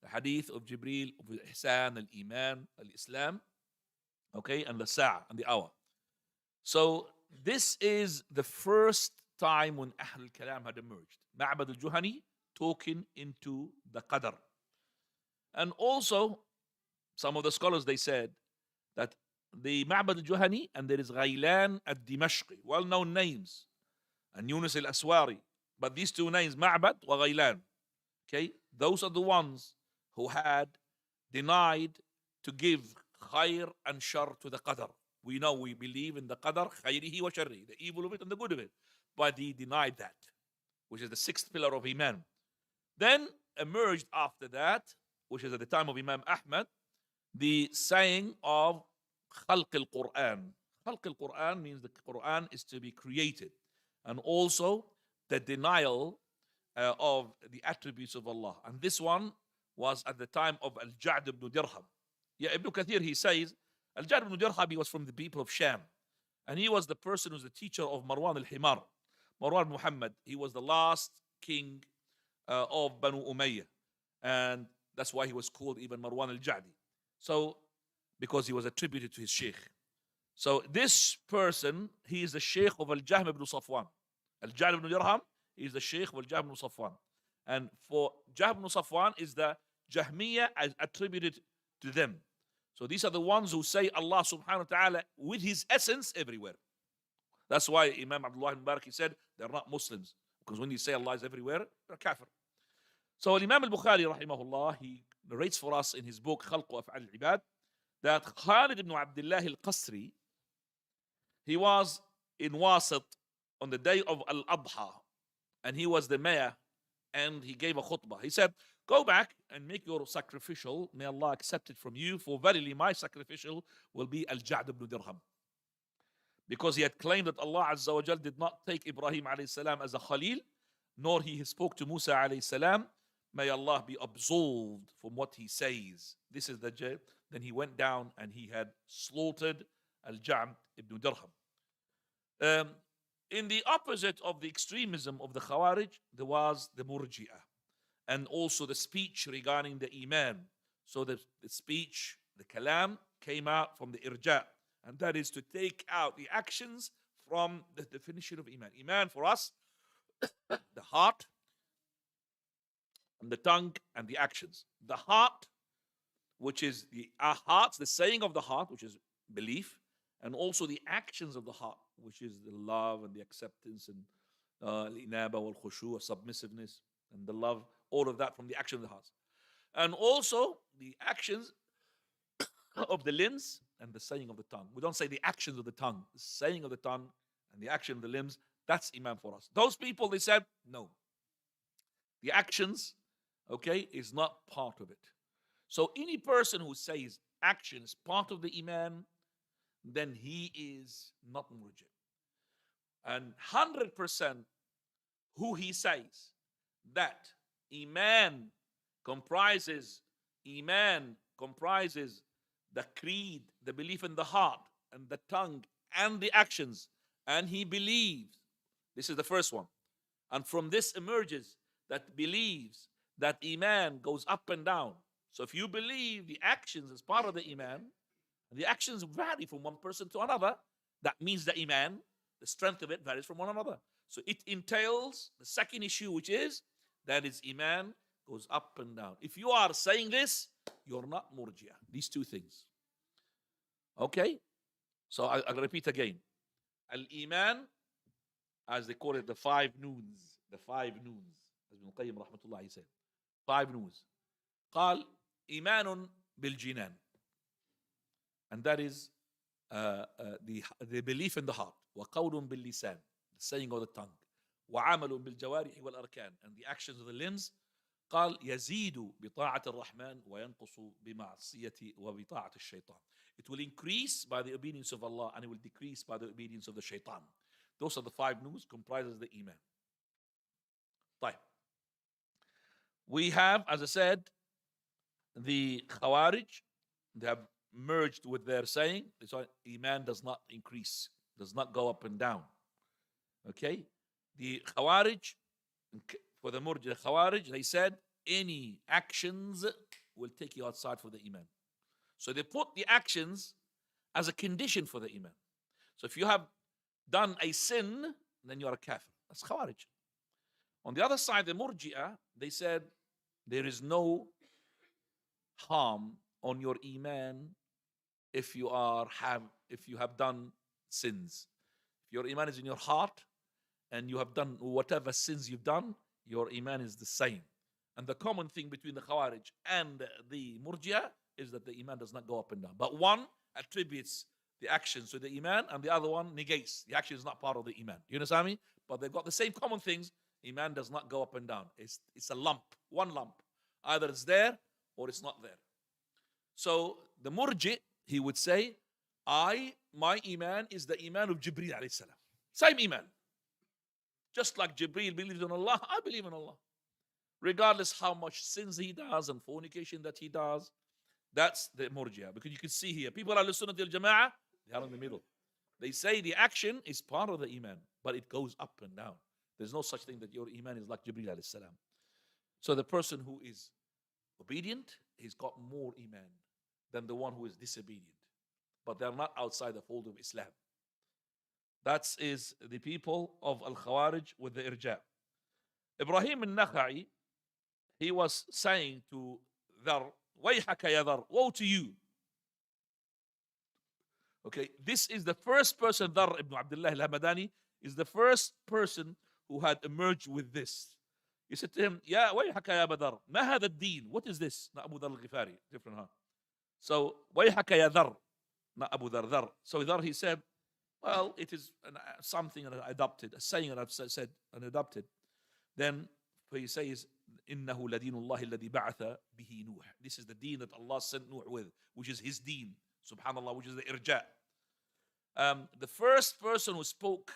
the hadith of Jibreel of Ihsan, al-Iman, al-Islam, okay, and the Sa'ah, and the hour. So this is the first time when Ahl al-Kalam had emerged. Ma'bad al-Juhani talking into the qadr. And also, some of the scholars, they said that the Ma'bad al-Juhani and there is Ghaylan al-Dimashqi, well-known names, and Yunus al-Aswari. But these two names, Ma'bad wa Ghaylan, okay, those are the ones who had denied to give khair and shar to the qadr. We know, we believe in the qadr, khayrihi wa sharrihi, the evil of it and the good of it. But he denied that, which is the sixth pillar of Iman. Then emerged after that, which is at the time of Imam Ahmad, the saying of Khalq al-Quran. Khalq al-Quran means the Quran is to be created. And also the denial of the attributes of Allah. And this one was at the time of Al-Ja'd ibn Dirham. Yeah, Ibn Kathir, he says, Al-Ja'd ibn Dirham, he was from the people of Sham. And he was the person who's the teacher of Marwan al-Himar. Marwan Muhammad, he was the last king of Banu Umayyah. And that's why he was called even Marwan al-Ja'di. So, because he was attributed to his sheikh. So this person, he is the sheikh of Al-Jahm ibn Safwan. Al-Jahm ibn Dirham is the sheikh of Al-Jahm ibn Safwan. And for Jahm ibn Safwan is the Jahmiyyah as attributed to them. So these are the ones who say Allah subhanahu wa ta'ala with his essence everywhere. That's why Imam Abdullah ibn Mubarak, he said, they're not Muslims. Because when you say Allah is everywhere, they're kafir. So Imam al-Bukhari, rahimahullah, he narrates for us in his book, Khalq wa Af'al al-Ibad, that Khalid ibn Abdullah al-Qasri, he was in Wasit on the day of Al-Adha, and he was the mayor, and he gave a khutbah. He said, go back and make your sacrificial, may Allah accept it from you, for verily my sacrificial will be Al-Ja'd ibn Dirham. Because he had claimed that Allah Azza wa Jal did not take Ibrahim alayhi salam as a Khalil, nor he spoke to Musa alayhi salam. May Allah be absolved from what he says. This is the jail. Then he went down and he had slaughtered Al-Ja'd ibn Dirham. In the opposite of the extremism of the Khawarij, there was the Murji'ah. And also the speech regarding the Iman. So the speech, the Kalam, came out from the Irja'. And that is to take out the actions from the definition of Iman. Iman for us, the heart, and the tongue, and the actions. The heart, which is our hearts, the saying of the heart, which is belief, and also the actions of the heart, which is the love and the acceptance and al-inaba wal-khushu, submissiveness, and the love, all of that from the action of the heart. And also the actions of the limbs and the saying of the tongue. We don't say the actions of the tongue, the saying of the tongue and the action of the limbs. That's Iman for us. Those people, they said, no. The actions, okay, is not part of it. So any person who says action is part of the Iman, then he is not murji. And 100% who he says that Iman comprises the creed, the belief in the heart and the tongue and the actions, and he believes. This is the first one. And from this emerges that believes that Iman goes up and down. So if you believe the actions as part of the Iman, and the actions vary from one person to another, that means the Iman, the strength of it varies from one another. So it entails the second issue, which is that is Iman goes up and down. If you are saying this, you're not murji'ah. These two things. Okay? So I'll repeat again. Al-Iman, as they call it, the five noons. The five noons. As Ibn Qayyim rahmatullah, he said. Five noons. قال إيمان بالجنان. And that is the belief in the heart. وقول باللسان. The saying of the tongue. وعمل بالجوارح والأركان. And the actions of the limbs. قال يزيد بطاعة الرحمن وينقص بمعصية وبطاعة الشيطان. It will increase by the obedience of Allah and it will decrease by the obedience of the shaitan. Those are the five noons comprises the Iman. طيب. We have, as I said, the Khawarij. They have merged with their saying. So Iman does not increase, does not go up and down. Okay? The Khawarij, for the Murji, the Khawarij, they said any actions will take you outside for the Iman. So they put the actions as a condition for the Iman. So if you have done a sin, then you are a kafir. That's Khawarij. On the other side, the Murji'ah, they said there is no harm on your iman if you have done sins. If your iman is in your heart and you have done whatever sins you've done, your iman is the same. And the common thing between the Khawarij and the Murji'ah is that the iman does not go up and down. But one attributes the actions to the iman, and the other one negates. The action is not part of the iman. You understand me? But they've got the same common things. Iman does not go up and down. It's a lump, one lump. Either it's there or it's not there. So the Murji, he would say, my iman is the iman of Jibreel alayhi salam. Same iman. Just like Jibreel believes in Allah, I believe in Allah. Regardless how much sins he does and fornication that he does, that's the Murji'ah. Because you can see here, people are Sunnah al Jama'ah, they are in the middle. They say the action is part of the iman, but it goes up and down. There's no such thing that your iman is like Jibreel alayhi salam. So the person who is obedient, he's got more iman than the one who is disobedient. But they're not outside the fold of Islam. That is the people of Al-Khawarij with the Irja. Ibrahim al-Nakha'i, he was saying to Dhar, Wayhaka ya Dhar, woe to you. Okay, this is the first person, Dhar ibn Abdullah al-Hamadani, is the first person who had emerged with this. He said to him, Ya Wayhaka ya Badar, ma hadha ad-din? What is this? Not Abu Dhar al-Ghifari, different, huh? So, Wayhaka ya Dhar, not Abu Dhar, Dhar. So Dhar, he said, well, it is something that I adopted, a saying that I've said and adopted. Then he says, إِنَّهُ لَدِينُ اللَّهِ الَّذِي بَعَثَ بِهِ نُوحٍ. This is the deen that Allah sent Nuh with, which is his deen, subhanallah, which is the irja. The first person who spoke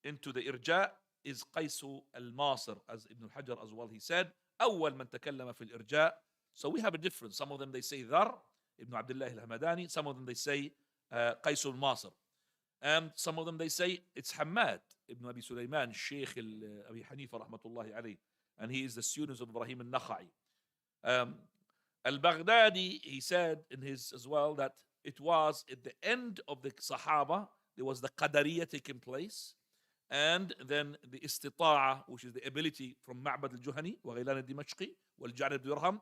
into the irja is Qais al-Masir, as Ibn al-Hajar as well, he said, أول من تكلم في الإرجاء. So we have a difference. Some of them they say Dhar, Ibn Abdullah al-Hamadani. Some of them they say Qais al-Masir. And some of them they say it's Hamad ibn Abi Sulaiman, Sheikh Abi Hanifa rahmatullahi alayh. And he is the student of Ibrahim al-Nakha'i. Al-Baghdadi, he said in his as well that it was at the end of the Sahaba, there was the Qadariyah taking place. And then the Istita'a, which is the ability from Ma'bad al-Juhani, wa Ghailan al-Dimashqi, wal-Ja'ad al-Dirham.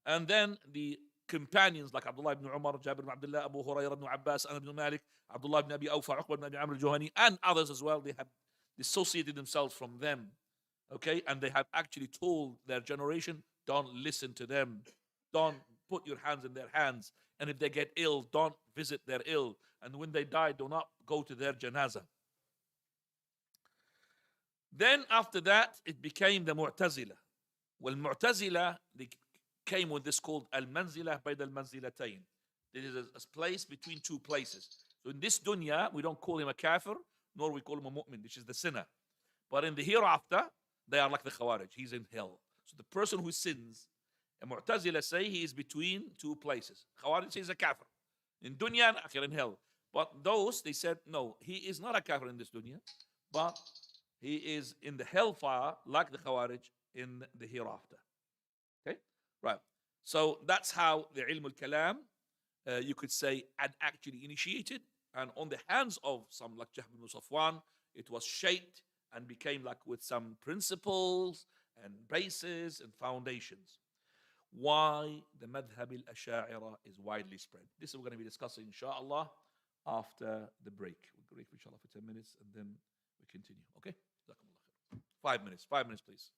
And then the companions like Abdullah ibn Umar, Jabir ibn Abdullah, Abu Hurairah ibn Abbas, Anas ibn Malik, Abdullah ibn Abi Awfa, Uqba ibn Abi Amr al-Juhani, and others as well, they have dissociated themselves from them. Okay, and they have actually told their generation, don't listen to them. Don't put your hands in their hands. And if they get ill, don't visit their ill. And when they die, do not go to their janazah. Then after that, it became the Mu'tazila. Well, Mu'tazila, they came with this called Al-Manzilah Bayd Al-Manzilatayn. This is a place between two places. So in this dunya, we don't call him a kafir, nor we call him a mu'min, which is the sinner. But in the hereafter, they are like the Khawarij. He's in hell. So the person who sins, a Mu'tazila say he is between two places. Khawarij says a kafir. In dunya and akhir, in hell. But those, they said, no, he is not a kafir in this dunya, but he is in the hellfire like the Khawarij in the hereafter. Okay? Right. So that's how the Ilm al-Kalam, you could say, had actually initiated. And on the hands of some like Jahm ibn Safwan, it was shaped and became like with some principles and bases and foundations. Why the Madhhab al-Asha'ira is widely spread. This is what we're going to be discussing, inshallah, after the break. We'll break, inshallah, for 10 minutes and then we continue. Okay? 5 minutes. 5 minutes, please.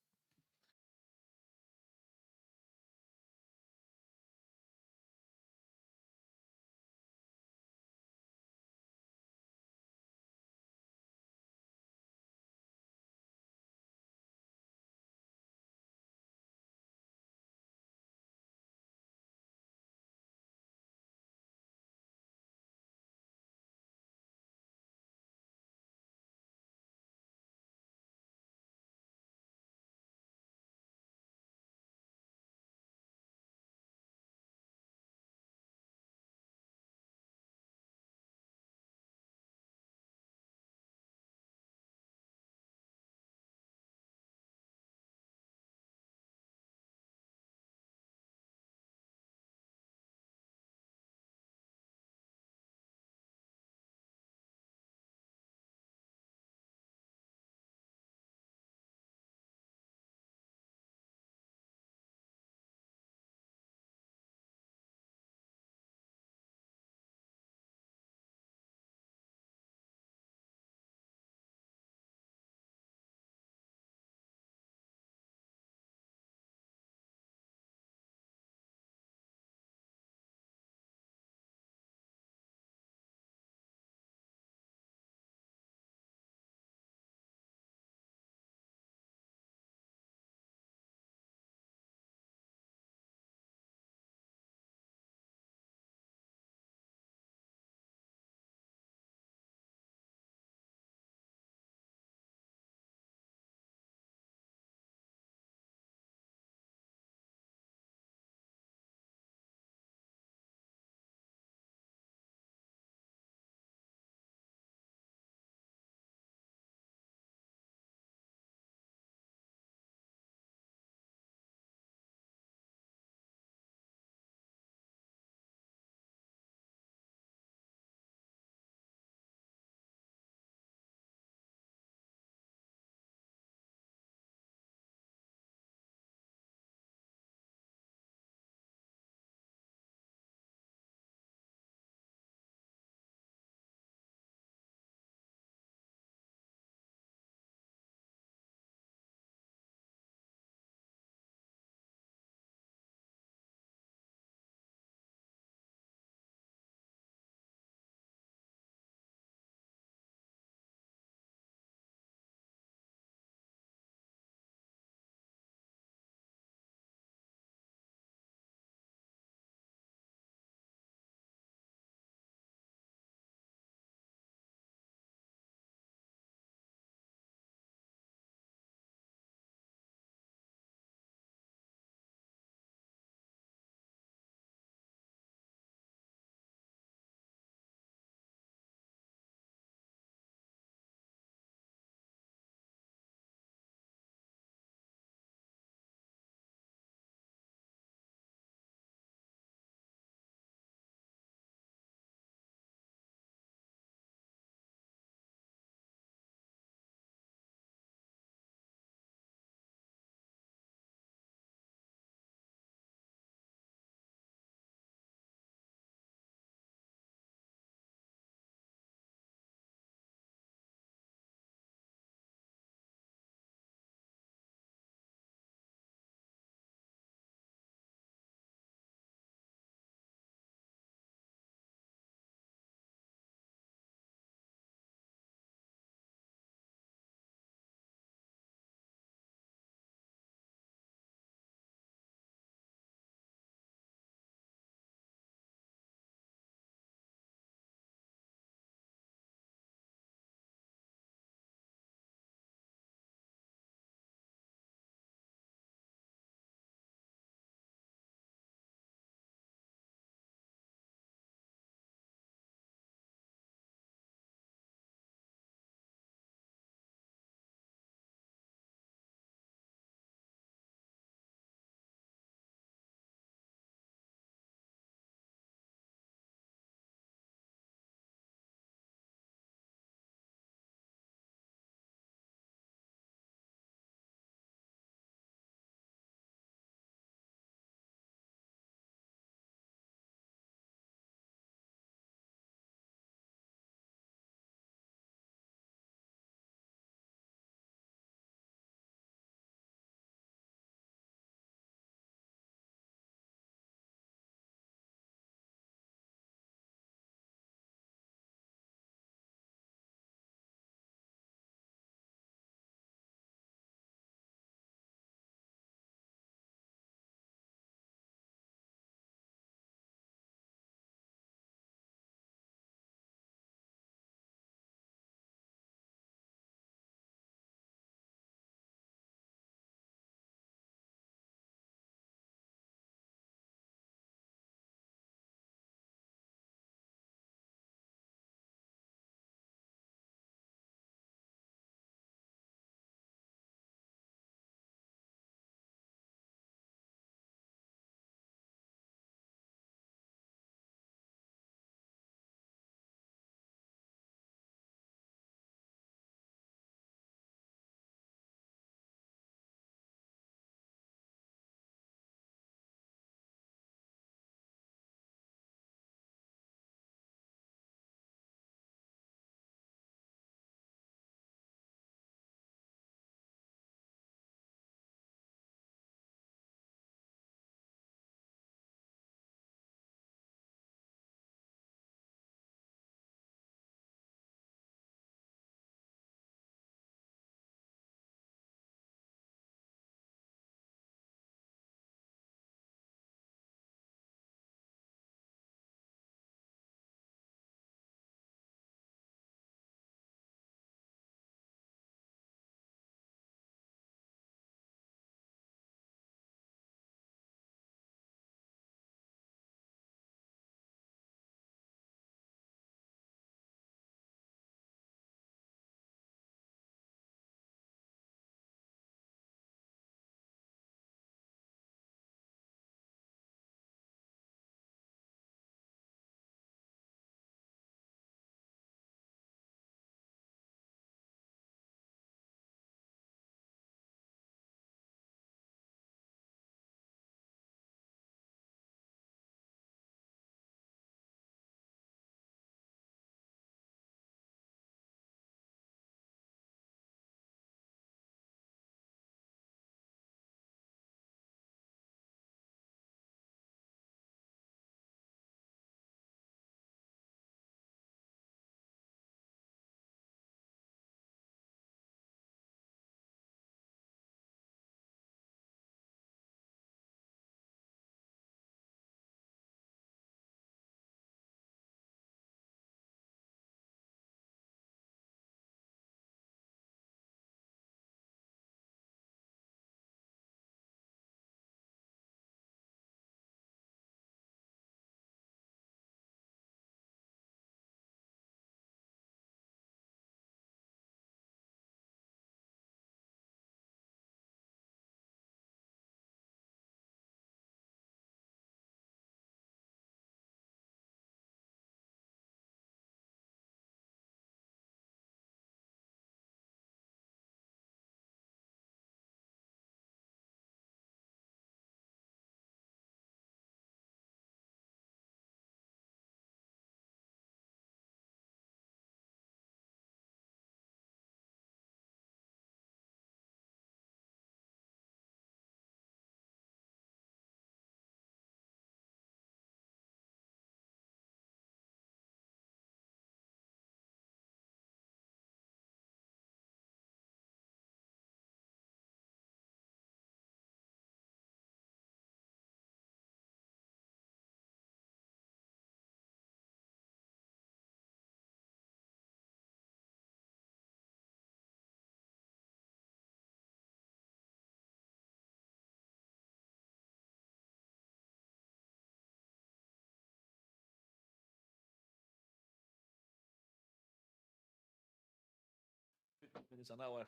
minutes, an hour,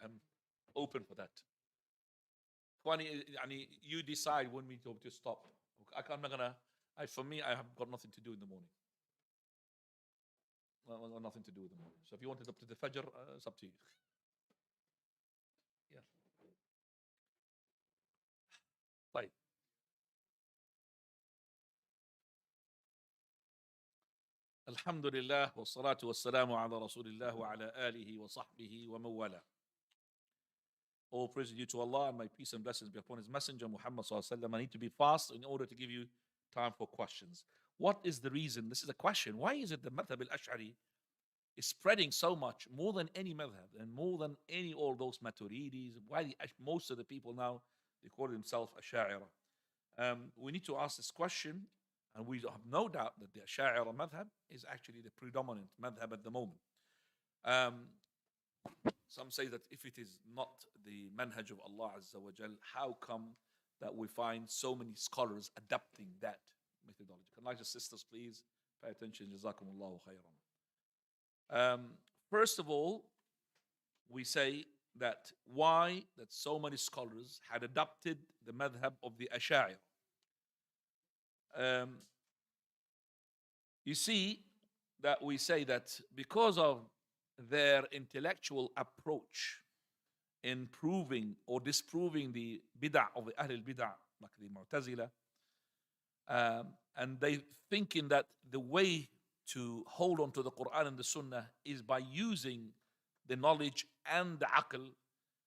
I'm open for that. 20, you decide when we to stop. I'm not gonna. For me, I have got nothing to do in the morning. Well, nothing to do in the morning. So if you want it up to the Fajr, it's up to you. Yeah. طيب. الحمد لله والصلاة والسلام على رسول الله وعلى آله وصحبه ومن والاه. All praise due to Allah, and my peace and blessings be upon His Messenger Muhammad sallallahu alaihi wasallam. I need to be fast in order to give you time for questions. What is the reason? This is a question. Why is it the madhab al-Ash'ari is spreading so much, more than any madhab and more than any all those Maturidis? Why most of the people now, they call themselves Ash'ari? We need to ask this question, and we have no doubt that the Ash'ari madhab is actually the predominant madhab at the moment. Some say that if it is not the manhaj of Allah Azza wa Jal, how come that we find so many scholars adapting that methodology? Can I just, sisters, please pay attention? Jazakumullahu khairan. First of all, we say that why that so many scholars had adopted the madhab of the Ash'ari. You see that we say that because of their intellectual approach in proving or disproving the bid'ah of the Ahl al-Bid'ah, like the Mu'tazila, and they thinking that the way to hold on to the Quran and the Sunnah is by using the knowledge and the aql,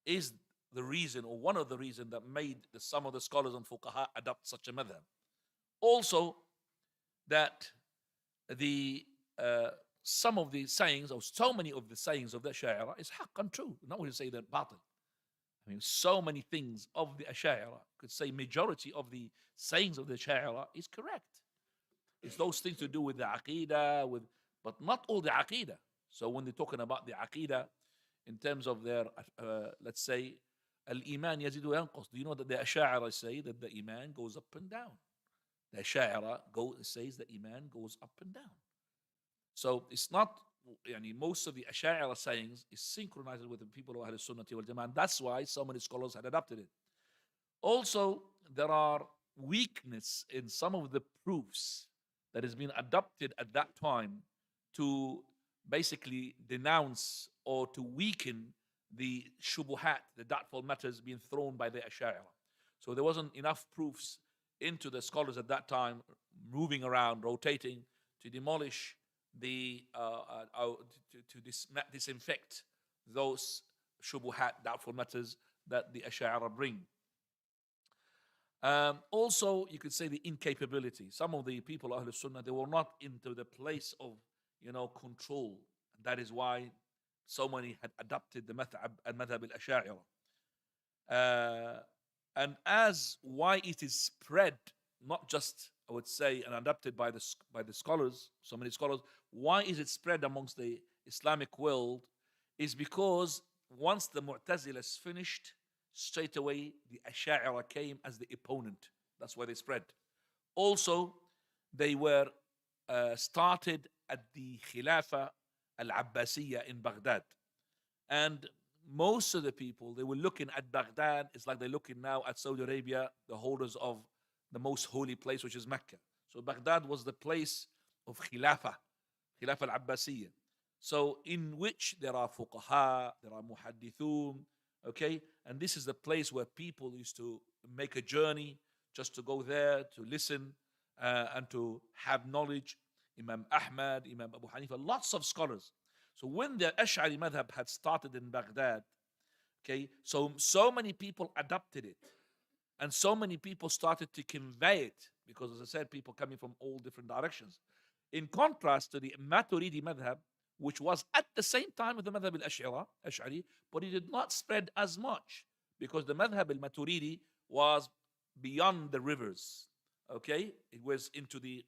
is the reason, or one of the reasons, that made some of the scholars and fuqaha adopt such a madhab. Also, that the some of the sayings, or so many of the sayings of the Ash'ari is haqq and true. Not going to say that batil. I mean, so many things of the Ash'ari, could say majority of the sayings of the Ash'ari is correct. It's those things to do with the Aqidah, but not all the Aqidah. So when they're talking about the Aqidah, in terms of their, let's say, Al-Iman yazidu yanqus. Do you know that the Ash'ari say that the Iman goes up and down? The Ash'ari says that Iman goes up and down. So it's not, most of the Ash'ari sayings is synchronized with the people of Ahl Sunnah wal Jama'ah. And that's why so many scholars had adopted it. Also, there are weakness in some of the proofs that has been adopted at that time to basically denounce or to weaken the shubuhat, the doubtful matters being thrown by the Ash'ari. So there wasn't enough proofs into the scholars at that time, moving around, rotating, to demolish the disinfect those shubuhat, doubtful matters that the Ash'ari bring. Also, you could say the incapability. Some of the people of Ahlul Sunnah, they were not into the place of control. That is why so many had adopted the madhab al-Ash'ari. And as why it is spread, not just, I would say, and adopted by the scholars, so many scholars, why is it spread amongst the Islamic world, is because once the Mu'tazilas finished, straight away the Ash'ari came as the opponent. That's why they spread. Also, they were started at the Khilafah Al-Abbasiyya in Baghdad. And most of the people, they were looking at Baghdad, it's like they're looking now at Saudi Arabia, the holders of the most holy place, which is Mecca. So Baghdad was the place of Khilafah Al-Abbasiyya. So in which there are fuqaha, there are muhaddithun, okay? And this is the place where people used to make a journey just to go there, to listen, and to have knowledge. Imam Ahmad, Imam Abu Hanifa, lots of scholars. So when the Ash'ari madhab had started in Baghdad, okay, so many people adopted it. And so many people started to convey it, because as I said, people coming from all different directions. In contrast to the Maturidi madhab, which was at the same time with the madhab al-Ash'ari, but it did not spread as much, because the madhab al-Maturidi was beyond the rivers, okay? It was into the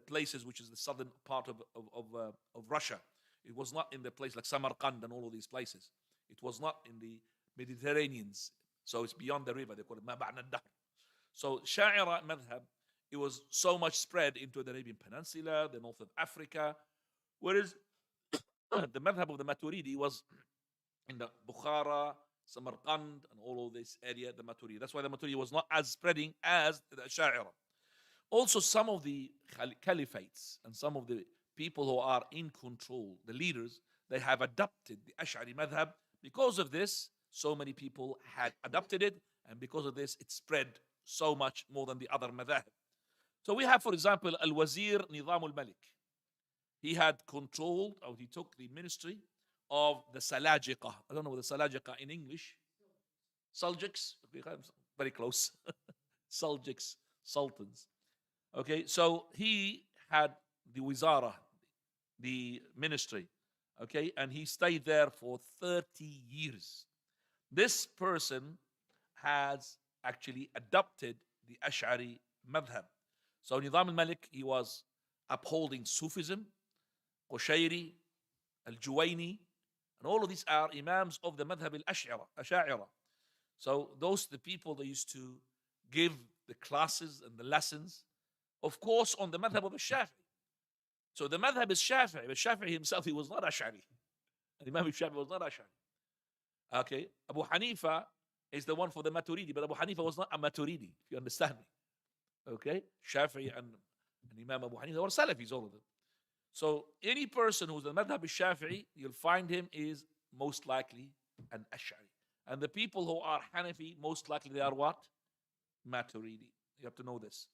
places which is the southern part of Russia. It was not in the place like Samarkand and all of these places. It was not in the Mediterraneans. So it's beyond the river. They call it Maba'na al-Dahr. So Sha'ira madhab, it was so much spread into the Arabian Peninsula, the north of Africa, whereas the madhab of the Maturidi was in the Bukhara, Samarkand, and all of this area, the Maturidi. That's why the Maturidi was not as spreading as the Ash'ari. Also, some of the caliphates and some of the people who are in control, the leaders, they have adopted the Ash'ari madhab. Because of this, so many people had adopted it, and because of this, it spread so much more than the other madhab. So we have, for example, Al-Wazir Nizam al-Malik. He had controlled, or he took the ministry of the Salajiqa. I don't know what the Salajiqa in English. Seljuks, very close. Seljuks, sultans. Okay, so he had the Wizara, the ministry, okay, and he stayed there for 30 years. This person has actually adopted the Ash'ari madhab. So Nizam al-Malik, he was upholding Sufism, Qushayri, Al-Juwayni, and all of these are imams of the madhab al-Ash'ari. So those the people that used to give the classes and the lessons, of course, on the madhab of al-Shafi'i. So the madhab is Shafi'i, but Shafi'i himself, he was not Ash'ari. Imam al-Shafi'i was not Ash'ari. Okay, Abu Hanifa is the one for the Maturidi, but Abu Hanifa was not a Maturidi, if you understand me. Okay, Shafi'i and Imam Abu Hanifa were Salafis, all of them. So any person who's the madhab al-Shafi'i, you'll find him is most likely an Ash'ari. And the people who are Hanafi, most likely they are what? Maturidi. You have to know this.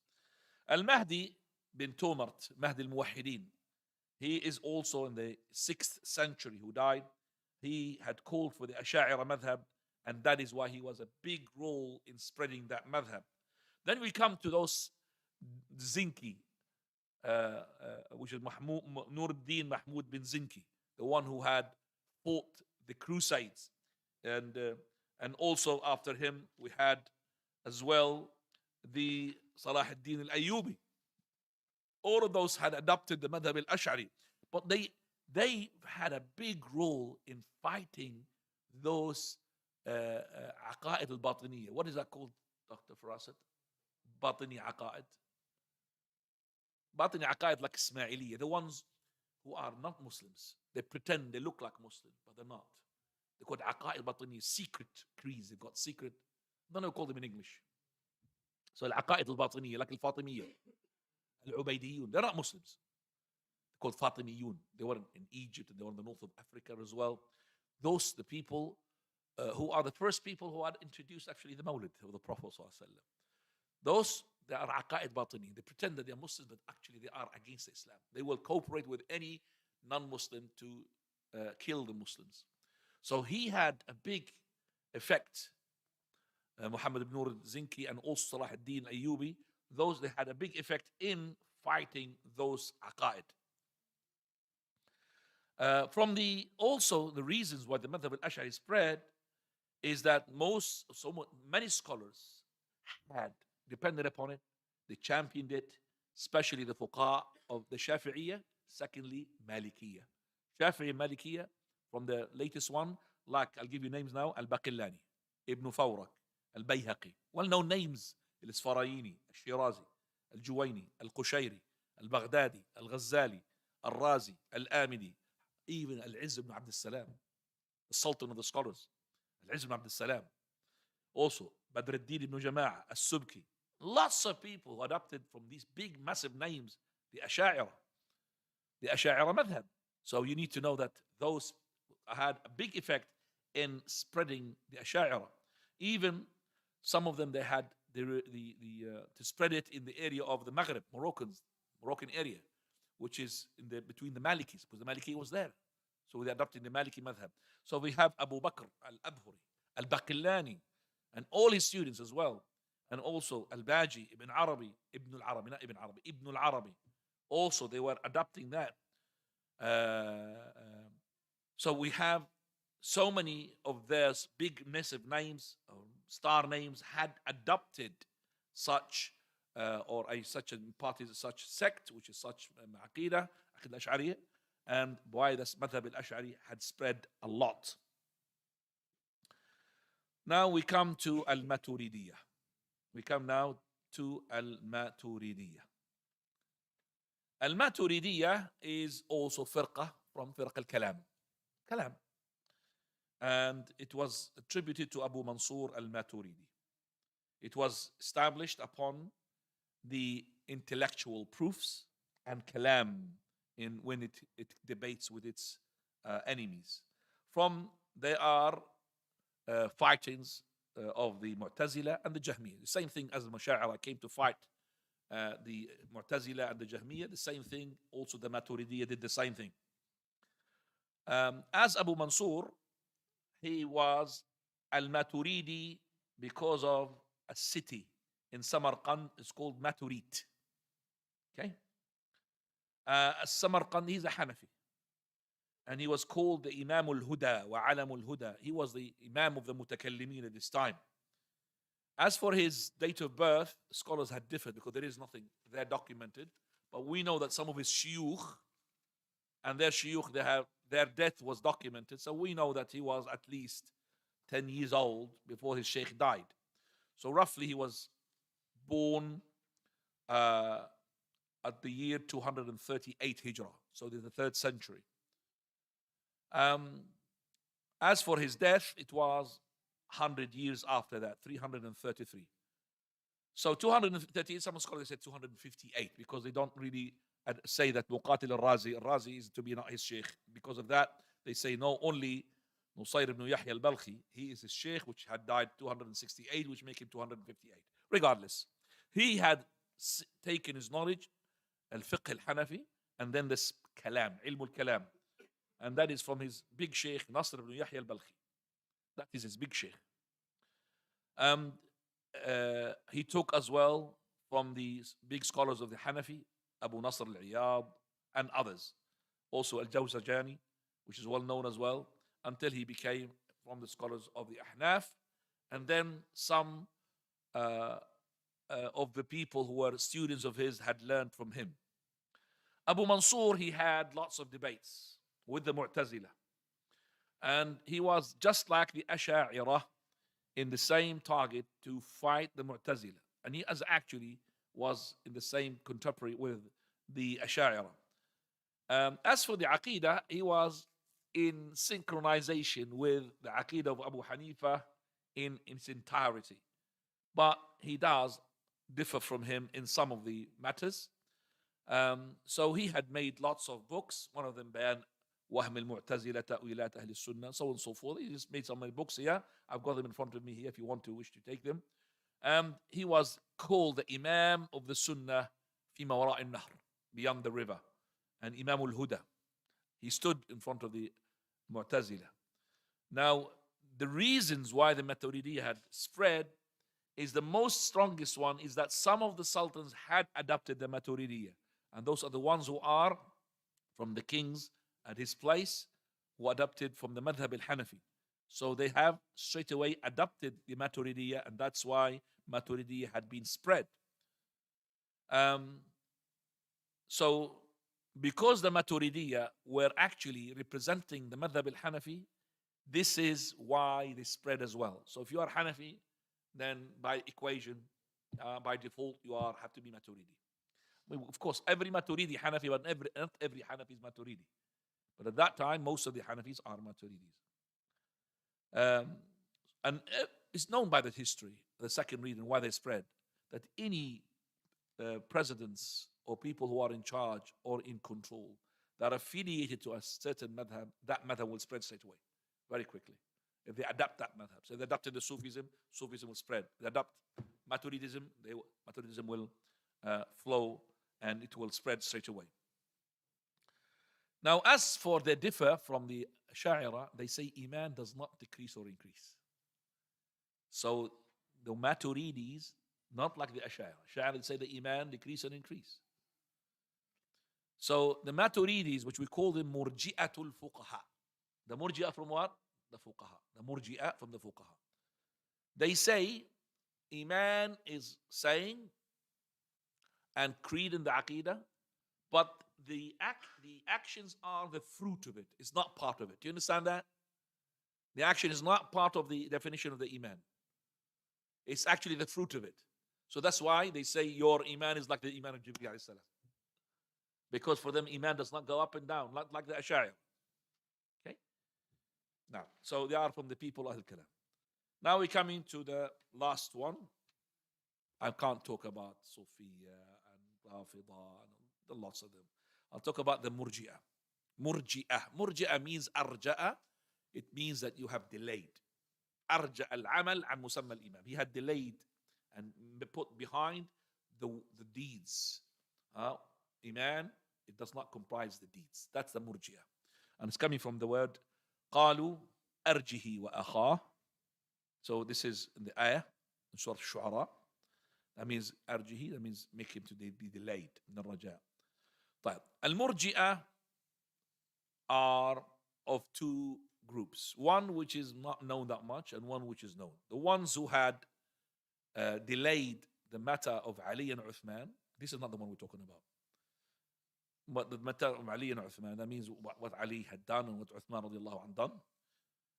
Al-Mahdi bin Tomart, Mahdi al-Muwahhidin, he is also in the 6th century who died. He had called for the Ash'ari madhab, and that is why he was a big role in spreading that madhab. Then we come to those Zinki, which is Nuruddin Mahmud bin Zinki, the one who had fought the Crusades. And also after him, we had as well the Salah ad-Din al-Ayyubi. All of those had adopted the madhab al-Ash'ari, but they had a big role in fighting those aqa'id al-Batiniyya. What is that called, Dr. Farasit? Batini aqa'id. Batini aqa'id like Ismailiyya, the ones who are not Muslims. They pretend they look like Muslims, but they're not. They're called aqa'id al-Batiniyya, secret creeds. They've got secret, I don't know how to call them in English. So al-aqa'id al-Batiniyya, like al-Fatimiyya, al-Ubaydiyun, they're not Muslims. They're called Fatimiyun. They were in Egypt and they were in the north of Africa as well. Those, the people who are the first people who had introduced actually the Mawlid of the Prophet ﷺ. Those, they are aqa'id batini. They pretend that they are Muslims, but actually they are against Islam. They will cooperate with any non-Muslim to kill the Muslims. So he had a big effect. Muhammad ibn Nur Zinki and also Salah ad-Din Ayyubi, those, they had a big effect in fighting those aqa'id. From also the reasons why the madhab al-Ash'ari spread is that many scholars had depended upon it, they championed it, especially the fuqaha of the Shafi'iyya, secondly Malikiyya. Shafi'i and Malikiyya, from the latest one, like I'll give you names now, Al-Baqillani, Ibn Fawrak, Al-Bayhaqi, well-known names, Al-Isfarayini, Al-Shirazi, Al-Juwayni, Al-Qushayri, Al-Baghdadi, Al-Ghazali, Al-Razi, Al-Amidi, even Al-Izz ibn Abd al-Salam, the Sultan of the scholars, Al-Izz ibn Abd al-Salam. Also, Badr al-Din ibn Jama'ah, Al-Subki. Lots of people who adopted from these big, massive names, the Ash'ari madhab. So you need to know that those had a big effect in spreading the Ash'ari. Even some of them, they had to spread it in the area of the Maghrib, Moroccan area, which is between the Malikis, because the Maliki was there. So they adopted the Maliki madhab. So we have Abu Bakr al-Abhuri, al-Baqillani, and all his students as well. And also al-Baji, Ibn Arabi, Ibn al-Arabi. Also, they were adopting that. So we have so many of their big, massive names, star names, had adopted such such a party, such sect, which is such Aqidah al-Ash'ariyya, and why this madhab al-Ash'ari had spread a lot. Now we come to al-Maturidiyya. We come now to al-Maturidiyya. Al-Maturidiyya is also firqa from firqa al-Kalam. Kalam. and it was attributed to Abu Mansur al-Maturidi. It was established upon the intellectual proofs and kalam when it debates with its enemies. There are fightings of the Mu'tazila and the Jahmiyyah. The same thing as the Musha'ira came to fight the Mu'tazila and the Jahmiyyah. The same thing, also the Maturidiyya did the same thing. As Abu Mansur, he was al-Maturidi because of a city in Samarkand. It's called Maturid. Okay? Samarkand, he's a Hanafi. And he was called the Imam al-Huda wa Alam al-Huda. He was the Imam of the Mutakallimin at this time. As for his date of birth, scholars had differed because there is nothing there documented. But we know that some of his shuyukh and their shuyukh, their death was documented. So we know that he was at least 10 years old before his sheikh died. So roughly he was born at the year 238 Hijrah. So in the 3rd century. As for his death, it was 100 years after that, 333. So 238, some scholars said 258 because they don't really say that Muqatil al-Razi is to be not his sheikh. Because of that, they say no, only Nusayr ibn Yahya al-Balkhi, he is his sheikh, which had died 268, which make him 258. Regardless, he had taken his knowledge, al-fiqh al-Hanafi, and then this kalam, ilm al-kalam. And that is from his big sheikh, Nasr ibn Yahya al-Balkhi. That is his big sheikh. He took as well from the big scholars of the Hanafi, Abu Nasr al-Iyad, and others. Also al-Jawzajani, which is well known as well, until he became from the scholars of the Ahnaf. And then some of the people who were students of his had learned from him. Abu Mansur, he had lots of debates with the Mu'tazila. And he was just like the Asha'ira in the same target to fight the Mu'tazila. And he actually was in the same contemporary with the Asha'ira. As for the Aqidah, he was in synchronization with the Aqidah of Abu Hanifa in its entirety. But he does differ from him in some of the matters. So he had made lots of books. One of them, Bayan Wahm al-Mu'tazila, Ta'wilat Ahl al-Sunnah, so on and so forth. He just made some of my books here. I've got them in front of me here if you wish to take them. He was called the Imam of the Sunnah fi ma wara' al-Nahr, beyond the river, and Imam al-Huda. He stood in front of the Mu'tazila. Now, the reasons why the Maturidiyya had spread is the most strongest one is that some of the sultans had adopted the Maturidiyya. And those are the ones who are from the kings at his place who adopted from the Madhab al-Hanafi. So they have straight away adopted the Maturidiyya, and that's why Maturidiyya had been spread. So because the Maturidiyya were actually representing the Madhab al-Hanafi, this is why they spread as well. So if you are Hanafi, then by equation, by default, you have to be Maturidi. Of course, every Maturidi Hanafi, but not every Hanafi is Maturidi. But at that time, most of the Hanafis are Maturidis. And it's known by the history, the second reason why they spread, that any presidents or people who are in charge or in control that are affiliated to a certain madhab, that madhab will spread straight away, very quickly. If they adapt that madhab. So if they adopted the Sufism will spread. They adopt Maturidism, Maturidism will flow and it will spread straight away. Now, as for the differ from the Asha'ira, they say Iman does not decrease or increase. So the Maturidis, not like the Asha'ira. Asha'ira say the Iman decrease and increase. So the Maturidis, which we call them Murji'atul Fuqaha. The Murji'a from what? The Fuqaha. The Murji'a from the Fuqaha. They say Iman is saying and creed in the Aqidah, but the actions are the fruit of it. It's not part of it. Do you understand that? The action is not part of the definition of the Iman. It's actually the fruit of it. So that's why they say your Iman is like the Iman of Jibreel alayhi salam. Because for them, Iman does not go up and down, like the Ash'ari. Okay? Now, so they are from the people of Al-Kalam. Now we're coming to the last one. I can't talk about Sophia and Rafida and the lots of them. I'll talk about the Murji'ah. Murji'ah means arja'a. It means that you have delayed. Arja al-amal an musamma al-imam. He had delayed and put behind the deeds. Iman, it does not comprise the deeds. That's the Murji'ah. And it's coming from the word قالوا أرجه وأخاه. So this is in the ayah, in Surah Al-Shu'ara. That means أرجه, that means make him to be delayed. من الرجاء. طيب. Al-Murji'ah are of two groups. One which is not known that much and one which is known. The ones who had delayed the matter of Ali and Uthman, this is not the one we're talking about. But the matter of Ali and Uthman, that means what Ali had done and what Uthman radiallahu anh done.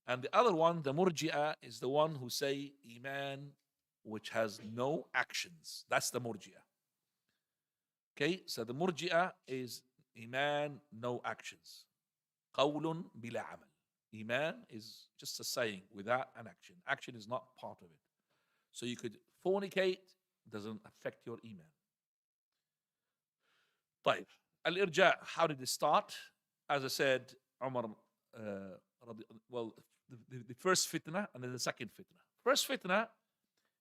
And the other one, the Murji'ah, is the one who say Iman which has no actions. That's the Murji'ah. Okay, so the Murji'ah is Iman, no actions. قول بلا عمل. Iman is just a saying without an action. Action is not part of it. So you could fornicate, doesn't affect your Iman. طيب. Al-Irja', how did it start? As I said, Umar, the first fitna and then the second fitna. First fitna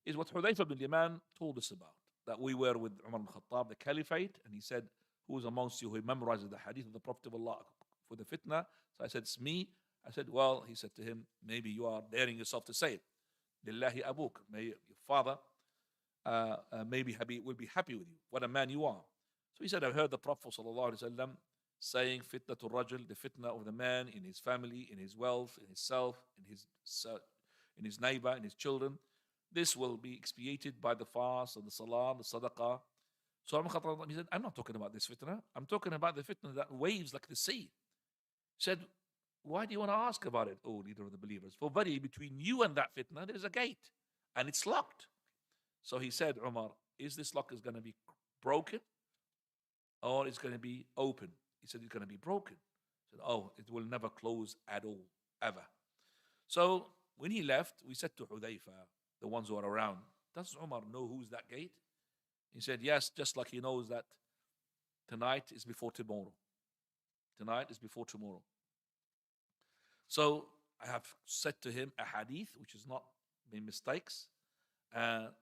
is what Hudayfa ibn Yaman told us about. That we were with Umar ibn Khattab, the caliphate, and he said, who is amongst you who memorizes the hadith of the Prophet of Allah for the fitna? So I said, it's me. I said, well, he said to him, maybe you are daring yourself to say it. Lillahi abuk, may your father maybe will be happy with you. What a man you are. So he said, I've heard the Prophet ﷺ saying, fitnatul rajul, the fitna of the man in his family, in his wealth, in his self, in his neighbor, in his children. This will be expiated by the fast and the salah, the sadaqah. So he said, I'm not talking about this fitna. I'm talking about the fitna that waves like the sea. He said, why do you want to ask about it, O leader of the believers? For very between you and that fitna, there is a gate and it's locked. So he said, Umar, is this lock is going to be broken or it's going to be open? He said, it's going to be broken. He said, oh, it will never close at all, ever. So when he left, we said to Hudayfa, the ones who are around, does Umar know who's that gate? He said, yes, just like he knows that tonight is before tomorrow. Tonight is before tomorrow. So I have said to him a hadith, which is not made mistakes.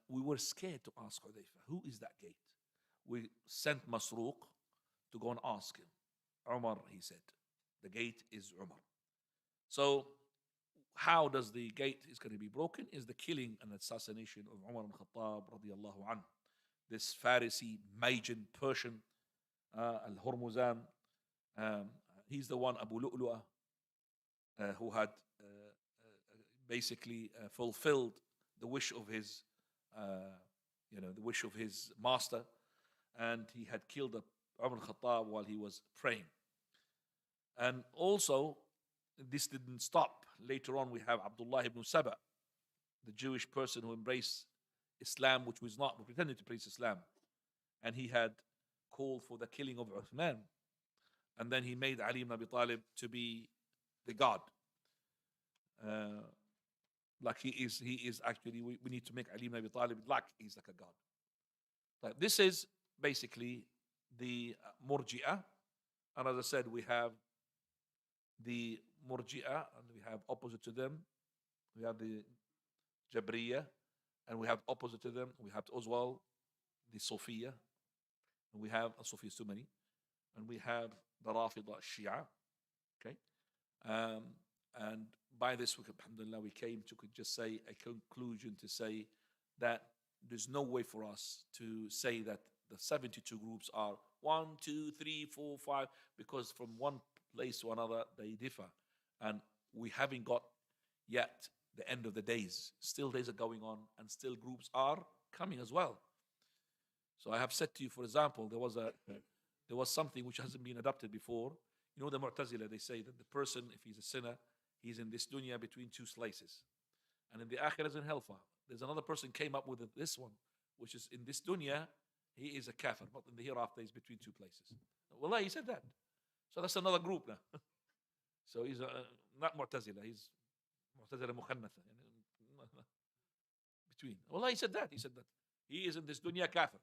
We were scared to ask Hudayfa, who is that gate? We sent Masruq to go and ask him. Umar, he said, the gate is Umar. So how does the gate is going to be broken? Is the killing and assassination of Umar ibn Khattab radiallahu anhu. This Pharisee, Majin, Persian, Al-Hurmuzan, he's the one, Abu Lu'lu'ah, who had basically fulfilled the wish of his, the wish of his master, and he had killed Umar ibn Khattab while he was praying. And also, this didn't stop. Later on, we have Abdullah ibn Saba, the Jewish person who embraced Islam, which was not pretending to praise Islam. And he had called for the killing of Uthman. And then he made Ali ibn Abi Talib to be the God. Like he is actually, we need to make Ali ibn Abi Talib like he's like a God. Like this is basically the Murji'ah. And as I said, we have the Murji'ah, and we have opposite to them. We have the Jabriya, and we have opposite to them. We have as well the Sophia, and we have Sophia is too many, and we have the Rafida Shia. Okay, and by this, alhamdulillah, we came to could just say a conclusion to say that there's no way for us to say that the 72 groups are 1, 2, 3, 4, 5, because from one place to another they differ, and we haven't got yet the end of the days. Still days are going on, and still groups are coming as well. So I have said to you, for example, there was something which hasn't been adopted before. You know, the Mu'tazila, they say that the person, if he's a sinner, he's in this dunya between two slices, and in the Akhirah is in hellfire. There's another person came up with this one, which is in this dunya he is a kafir, but in the hereafter he's between two places. Wallah, he said that. So that's another group now. So he's not Mu'tazila, he's معتزلة مخنثة يعني between. Well, he said that. He said that he is in this dunya kafir,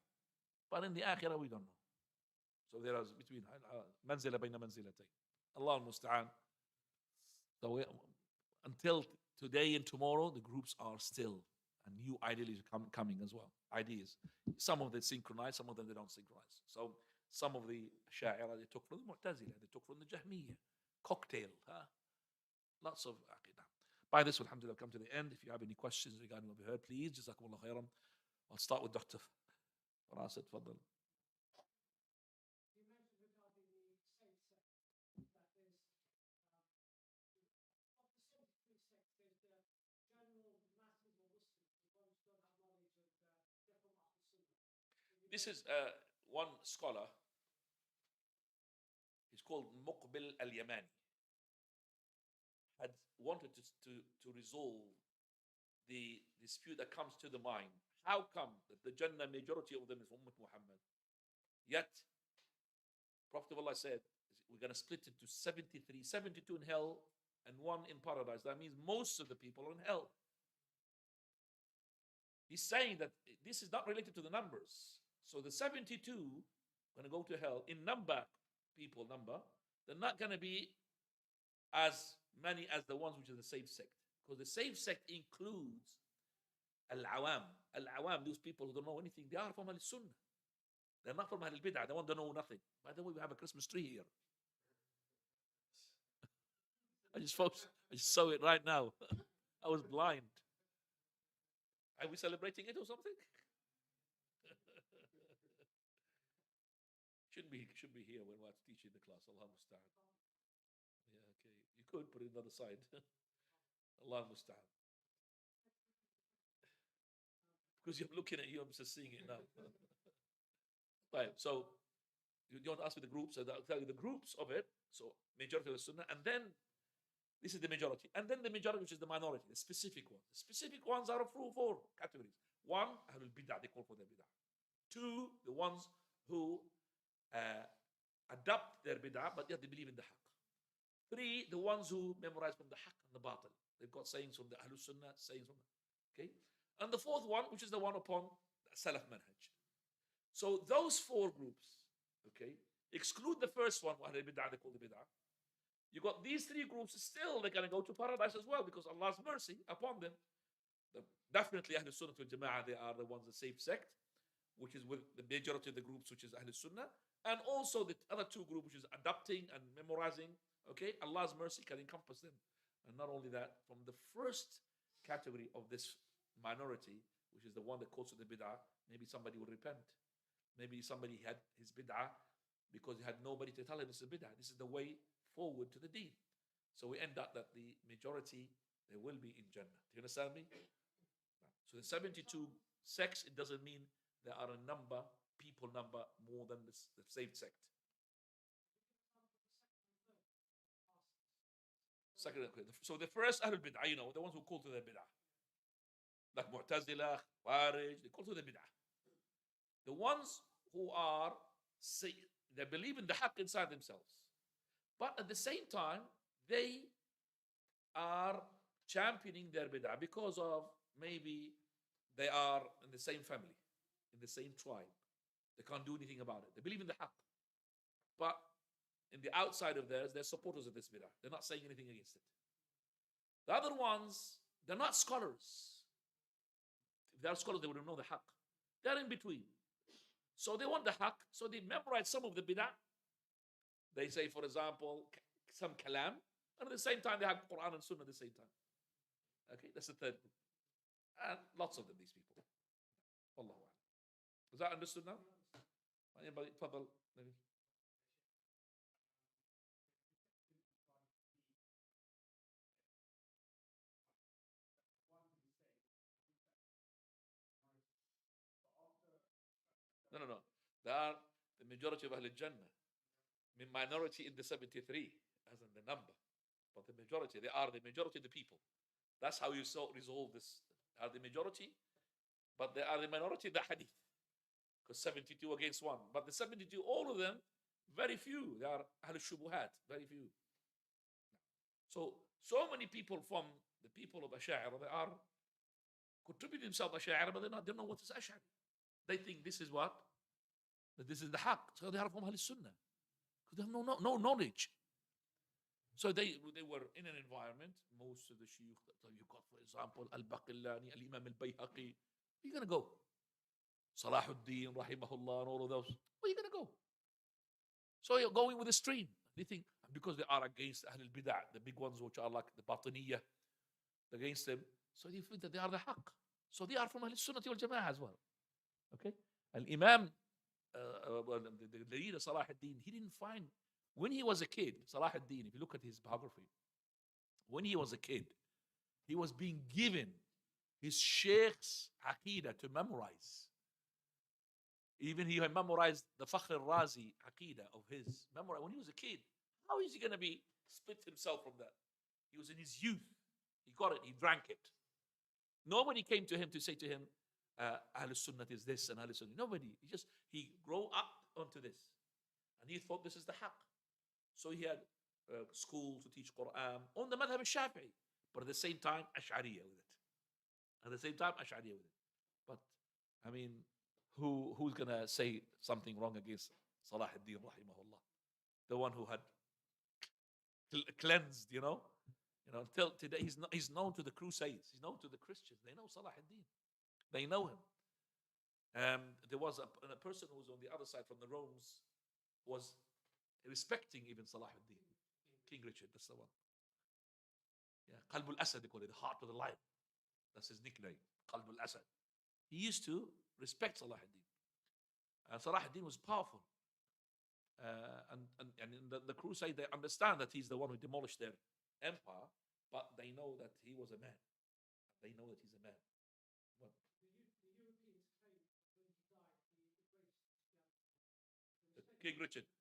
but in the akhirah we don't know. So there is between منزلة بين منزلتين. Allah al-Musta'an. So until today and tomorrow, the groups are still, and new ideas coming as well. Ideas. Some of them synchronize, some of them they don't synchronize. So some of the Sha'ira they took from the Mu'tazila, they took from the Jahmiyyah. Cocktail. Huh? Lots of aqidah. By this, alhamdulillah, come to the end. If you have any questions regarding what we heard, please, jazakumullah khairan. I'll start with Dr. Rasid, fadl. You mentioned regarding the same sect that there's of the 73 sects, there's the general masses or Muslims, the ones who don't have knowledge and they're from Ahl-Sunnah. This is one scholar. He's called Muqbil al-Yamani. Had wanted to resolve the dispute that comes to the mind. How come that the Jannah majority of them is Ummah Muhammad? Yet, Prophet of Allah said, we're going to split into 73, 72 in hell and 1 in paradise. That means most of the people are in hell. He's saying that this is not related to the numbers. So the 72 going to go to hell in number, they're not going to be as many as the ones which are the safe sect. Because the safe sect includes Al-Awam. Al-Awam, those people who don't know anything, they are from Al-Sunnah. They're not from Al-Bid'ah. They want to know nothing. By the way, we have a Christmas tree here. I just saw it right now. I was blind. Are we celebrating it or something? should be here when we're teaching the class. Allah musta'an. Yeah, okay. You could put it on the other side. Allah musta'an. Because I'm looking at you, I'm just seeing it now. Right, so you want to ask me the groups? I'll tell you the groups of it. So majority of the Sunnah, and then this is the majority, and then the majority, which is the minority, the specific ones. The specific ones are of 4 categories. 1, Ahlul Bid'ah, they call for their Bid'ah. 2, the ones who adopt their Bid'ah, but yet they believe in the Haqq. 3, the ones who memorize from the Haqq and the Batil. They've got sayings from the Ahlul Sunnah, sayings from the, okay? And the 4th one, which is the one upon Salaf Manhaj. So those 4 groups, okay, exclude the first one, Ahlul Bid'ah, they call the Bid'ah. You got these 3 groups, still they're going to go to paradise as well because Allah's mercy upon them. Definitely Ahlul Sunnah wal Jama'ah, they are the ones that safe sect, which is with the majority of the groups, which is Ahlul Sunnah, and also the other 2 groups, which is adopting and memorizing. Okay, Allah's mercy can encompass them. And not only that, from the first category of this minority, which is the one that calls to the bid'ah, maybe somebody will repent. Maybe somebody had his bid'ah because he had nobody to tell him this is bid'ah. This is the way forward to the deen. So we end up that the majority, they will be in Jannah. Do you understand me? So the 72 sects, it doesn't mean there are a number, people number, more than the saved sect. Second, so the first Ahlul Bid'ah, you know, the ones who call to their Bid'ah. Like Mu'tazila, Khawarij, they call to their Bid'ah. The ones who are, they believe in the Haqq inside themselves. But at the same time, they are championing their Bid'ah because of maybe they are in the same family, in the same tribe. They can't do anything about it. They believe in the Haqq. But in the outside of theirs, they're supporters of this bid'ah. They're not saying anything against it. The other ones, they're not scholars. If they are scholars, they would know the haqq. They're in between. So they want the haqq, so they memorize some of the bid'ah. They say, for example, some kalam, and at the same time, they have Quran and Sunnah at the same time. Okay, that's the third group. And lots of them, these people. Allahu Akbar. Is that understood now? Anybody? Fadal, maybe. No. They are the majority of Ahl Jannah. Minority in the 73, as in the number. But the majority, they are the majority of the people. That's how you resolve this. They are the majority, but they are the minority in the hadith. Because 72 against 1. But the 72, all of them, very few. They are Ahl Shubuhat, very few. So many people from the people of Ash'ari, they are contributing themselves Ash'ari, but they don't know what is Ash'ari. They think this is what? That this is the haqq. So they are from Ahl Sunnah. Because they have no knowledge. So they were in an environment, most of the shuyukh that you got, for example, Al-Baqillani, Al-Imam Al-Bayhaqi, where are you going to go? Salahuddin, Rahimahullah, and all of those. Where are you going to go? So you're going with the stream. They think, because they are against Ahlul Bid'ah, the big ones which are like the Batiniyah, against them, so they think that they are the haqq. So they are from Ahl Sunnah wal Jama'ah as well. Okay? Al-Imam, the leader Salahuddin, he didn't find, when he was a kid, Salahuddin, if you look at his biography, when he was a kid, he was being given his sheikh's aqidah to memorize. Even he had memorized the Fakhr al-Razi aqidah of his memory when he was a kid. How is he going to be split himself from that? He was in his youth. He got it. He drank it. Nobody came to him to say to him, Ahl Sunnah is this and Ahl Sunnah. Nobody. He grew up onto this. And he thought this is the haqq. So he had school to teach Quran on the madhab al-Shafi'i, but at the same time, Ash'ariyah with it. At the same time, Ash'ariyah with it. But, I mean, who's going to say something wrong against Salahuddin, rahimahullah? The one who had cleansed, until today, he's known to the Crusades. He's known to the Christians. They know Salahuddin. They know him. There was a person who was on the other side from the Romans, was respecting even Salahuddin. King Richard, that's the one. Yeah, Qalb al-Asad, they call it, the heart of the lion. That's his nickname, Qalb al-Asad. He used to respect Salahuddin. Salahuddin was powerful. And in the crusade, they understand that he's the one who demolished their empire, but they know that he was a man. They know that he's a man. What? The Europeans claim when he died, he embraced Christianity. King Richard. There's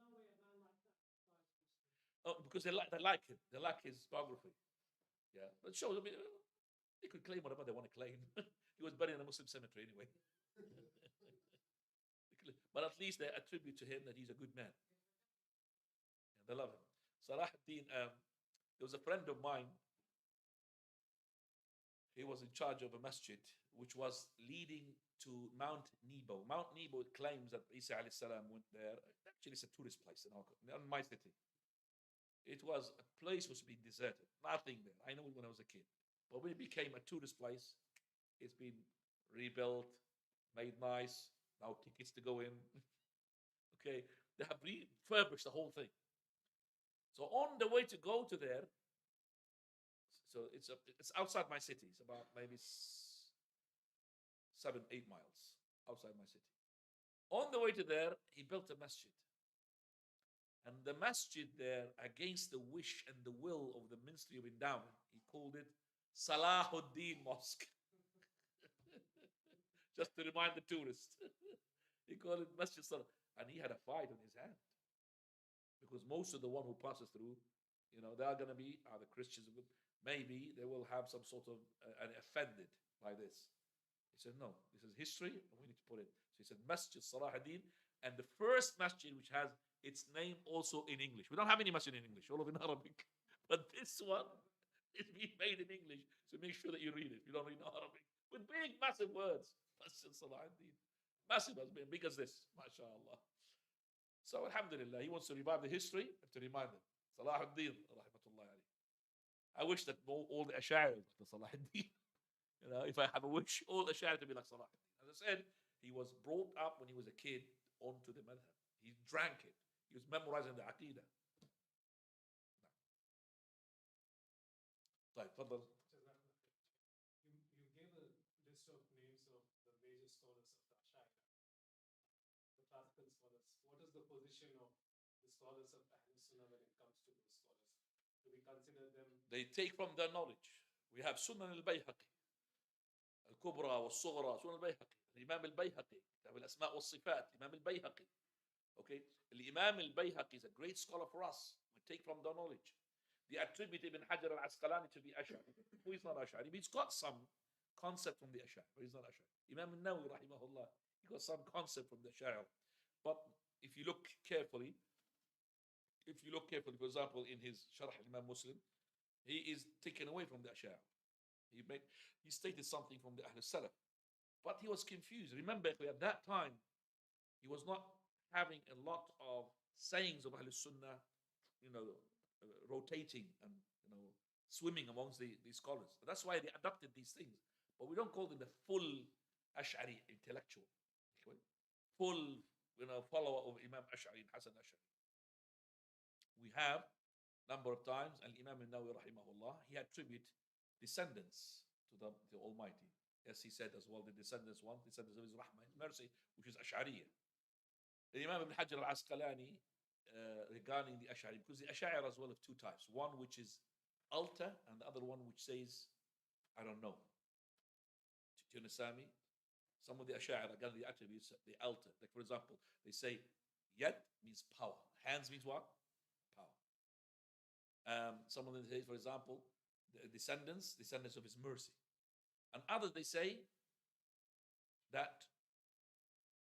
no way a man like that dies. Oh, because they like him. They like his biography. Yeah, but it shows. I mean, they could claim whatever they want to claim. He was buried in a Muslim cemetery anyway. But at least they attribute to him that he's a good man. Yeah, they love him. Salahuddin, there was a friend of mine. He was in charge of a masjid which was leading to Mount Nebo. Mount Nebo claims that Isa alayhi salam went there. Actually, it's a tourist place in my city. It was a place which was being deserted. Nothing there. I know it when I was a kid. But when it became a tourist place, it's been rebuilt, made nice. Now tickets to go in. Okay, they have refurbished the whole thing. So on the way to go to there, so it's outside my city. It's about maybe 7-8 miles outside my city. On the way to there, he built a masjid. And the masjid there, against the wish and the will of the Ministry of Endowment, he called it Salahuddin Mosque. Just to remind the tourists. He called it Masjid Salah. And he had a fight on his hand. Because most of the one who passes through, they are going to be the Christians. Maybe they will have some sort of an offended by this. He said, no, this is history, and we need to put it. So he said, Masjid Salahuddin, and the first masjid which has its name also in English. We don't have any masjid in English, all of it in Arabic. But this one is being made in English, so make sure that you read it. If you don't read Arabic, with big, massive words. Masjid Salahuddin. Massive, as big as this, mashallah. So alhamdulillah, he wants to revive the history and to remind them. Salahuddin, rahmatullahi alayhi. I wish that all the Ash'ari were like Salahuddin. If I have a wish, all the Ash'ari to be like Salahuddin. As I said, he was brought up when he was a kid onto the madhab. He drank it. He was memorizing the aqidah. Right, fadal. You gave a list of names of the major scholars of the Ash'ari, the classical scholars. What is the position of the scholars of Ahl Sunnah when it comes to those scholars? Do we consider them? They take from their knowledge. We have Sunan al-Bayhaqi, al-Kubra wal-Sughra, Sunan al-Bayhaqi, Imam al-Bayhaqi, al-Asma' wal-Sifat, Imam al-Bayhaqi. Okay, Imam al-Bayhaqi is a great scholar for us. We take from their knowledge. They attribute Ibn Hajar al-Asqalani to be Ash'ari. Who is not Ash'ari? He's got some concept from the Ash'ari, but he's not Ash'ari. Imam al-Nawawi, rahimahullah, he got some concept from the Ash'ari. But if you look carefully, if you look carefully, for example, in his Sharh Imam Muslim, he is taken away from the Ash'ari. He stated something from the Ahl Salaf, but he was confused. Remember, at that time, he was not having a lot of sayings of Ahl Sunnah, rotating and swimming amongst the scholars. That's why they adopted these things. But we don't call them the full Ash'ari intellectual, full follower of Imam Ash'ari and Hasan Ash'ari. We have number of times, and Imam al-Nawawi rahimahullah, he attribute descendants to the Almighty. Yes, he said as well, the descendants of his rahmah, his mercy, which is Ash'ariyah. The Imam ibn Hajar al-Asqalani, regarding the Ash'ari, because the Ash'ari as well of two types. One which is alter, and the other one which says, I don't know. Do you understand me? Some of the Ash'ari, again, the attributes, they alter. Like, for example, they say, yad means power. Hands means what? Power. Some of them say, for example, the descendants of his mercy. And others, they say that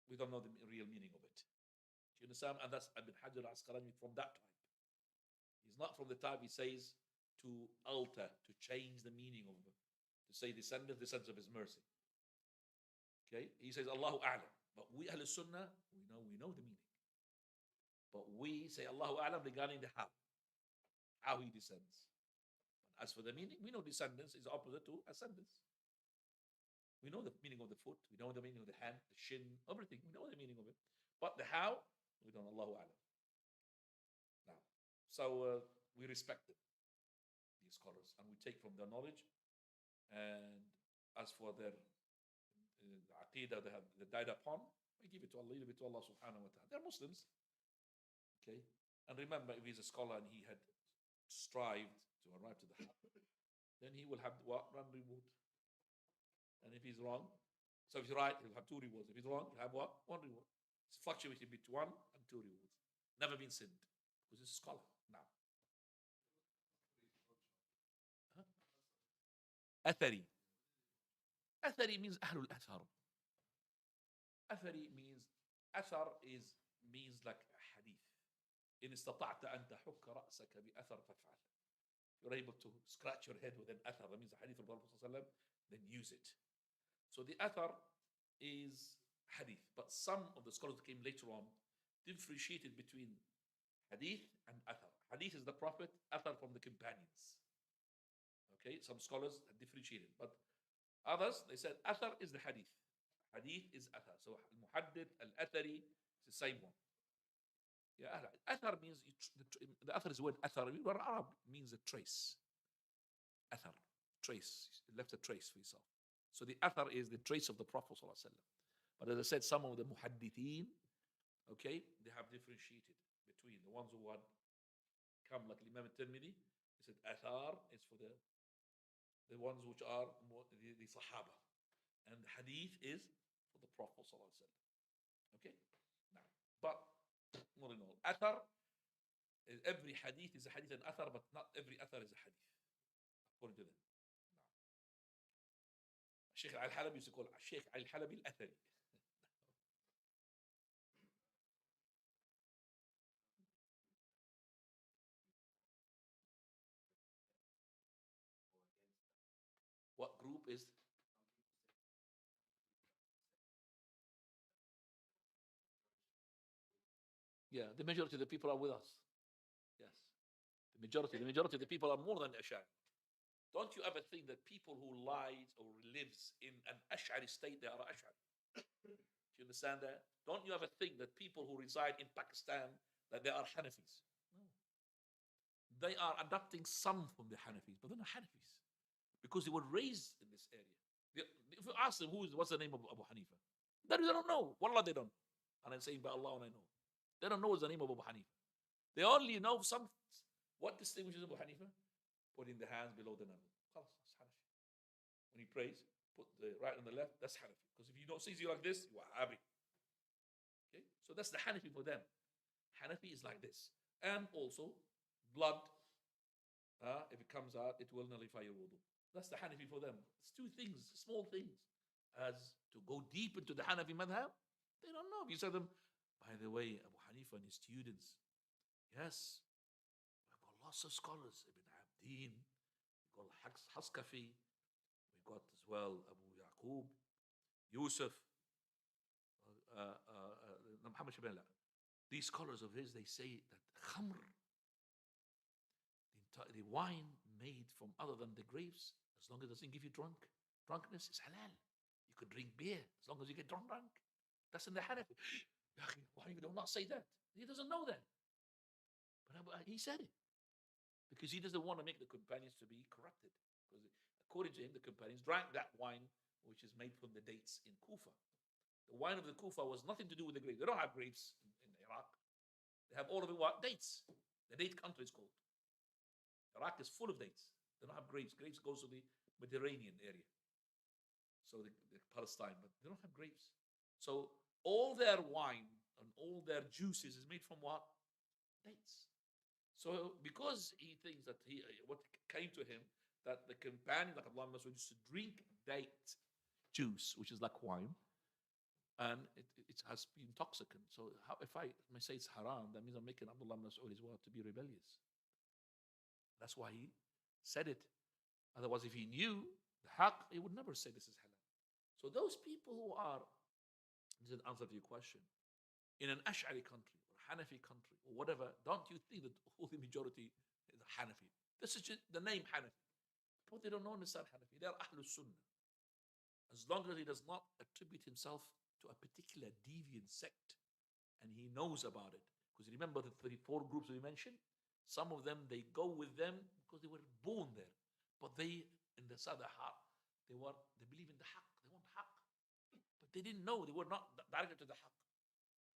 we don't know the real meaning of it. Do you understand? And that's Ibn Hajar al-Asqalani from that type. He's not from the type he says to alter, to change the meaning of it, to say descendants of his mercy. Okay? He says Allahu A'lam. But we Ahl Sunnah, we know the meaning. But we say Allahu A'lam regarding the how he descends. As for the meaning, we know descendants is opposite to ascendance. We know the meaning of the foot, we know the meaning of the hand, the shin, everything. We know the meaning of it. But the how, we don't know. Allahu A'lam. Now, so we respect them, these scholars, and we take from their knowledge. And as for their aqidah they died upon, we give it to Allah, leave it to Allah subhanahu wa ta'ala. They're Muslims. Okay? And remember, if he's a scholar and he had strived to arrive to the haq, then he will have what? One reward. And if he's wrong, so if he's right, he'll have two rewards. If he's wrong, he'll have what? One reward. It's fluctuating between one and two rewards. Never been sinned. Because he's a scholar. Now. Athari. Athari means Ahlul Athar. Athari means, Athar means like a hadith. إن استطعت أن تحك رأسك بأثر فافعل. You're able to scratch your head with an athar. That means the hadith of the Prophet, then use it. So the athar is hadith. But some of the scholars that came later on differentiated between hadith and athar. Hadith is the Prophet, athar from the companions. Okay, some scholars have differentiated. But others, they said athar is the hadith. Hadith is athar. So al-muhaddith, al-athari, it's the same one. Yeah, athar means, the athar is the word athar. Arab means a trace. Athar, trace. You left a trace for yourself. So the athar is the trace of the Prophet ﷺ. But as I said, some of the muhaddithin, okay, they have differentiated between the ones who had come, like Imam al-Tirmidhi, he said athar is for the ones which are the Sahaba. And the hadith is for the Prophet ﷺ. Okay? Now, but more in all, athar, every hadith is a hadith and athar, but not every athar is a hadith, according to them. Sheikh Al-Halabi used to call Sheikh Al-Halabi Al-Athari. What group is? Yeah, the majority of the people are with us. Yes. The majority of the people are more than Ash'ari. Don't you ever think that people who lies or lives in an Ash'ari state, they are Ash'ari? Do you understand that? Don't you ever think that people who reside in Pakistan, that they are Hanafis? No. They are adopting some from the Hanafis, but they're not Hanafis. Because they were raised in this area. If you ask them what's the name of Abu Hanifa, they don't know. Wallah, they don't. And I'm saying by Allah, and I know. They don't know what's the name of Abu Hanifa. They only know what distinguishes Abu Hanifa? Putting the hands below the navel. That's Hanafi. When he prays, put the right on the left, that's Hanafi. Because if you don't see you like this, you are Wahhabi. Okay? So that's the Hanafi for them. Hanafi is like this. And also, blood, if it comes out, it will nullify your wudu. That's the Hanafi for them. It's two things, small things. As to go deep into the Hanafi madhab, they don't know. If you say to them, by the way, Abu Hanifa and his students, yes, lots of scholars. Ibn Abdin, we got Haskafi, we got as well Abu Yaqub, Yusuf, Muhammad Shabala. These scholars of his, they say that khamr, the wine made from other than the grapes, as long as it doesn't give you drunkenness, is halal. You could drink beer as long as you get drunk. That's in the Hanafi. Why you do not say that? He doesn't know that. But he said it. Because he doesn't want to make the companions to be corrupted. Because according to him, the companions drank that wine which is made from the dates in Kufa. The wine of the Kufa was nothing to do with the grapes. They don't have grapes in Iraq. They have all of it what? Dates. The date country is called. Iraq is full of dates. They don't have grapes. Grapes goes to the Mediterranean area. So the Palestine, but they don't have grapes. So all their wine and all their juices is made from what? Dates. So because he thinks that what came to him, that the companion, like Abdullah ibn Mas'ud, used to drink date juice, which is like wine, and it has been intoxicant. So if I may say it's haram, that means I'm making Abdullah ibn Mas'ud as well to be rebellious. That's why he said it. Otherwise, if he knew the haqq, he would never say this is halal. So those people who are, this is an answer to your question, in an Ash'ari country or Hanafi country or whatever, don't you think that all the majority is Hanafi? This is just the name Hanafi. But they don't understand Hanafi. They are Ahlul Sunnah. As long as he does not attribute himself to a particular deviant sect and he knows about it. Because remember the 34 groups we mentioned? Some of them, they go with them because they were born there. But they, in the Sada heart, they believe in the haqq. They want haqq. But they didn't know. They were not directed to the haqq.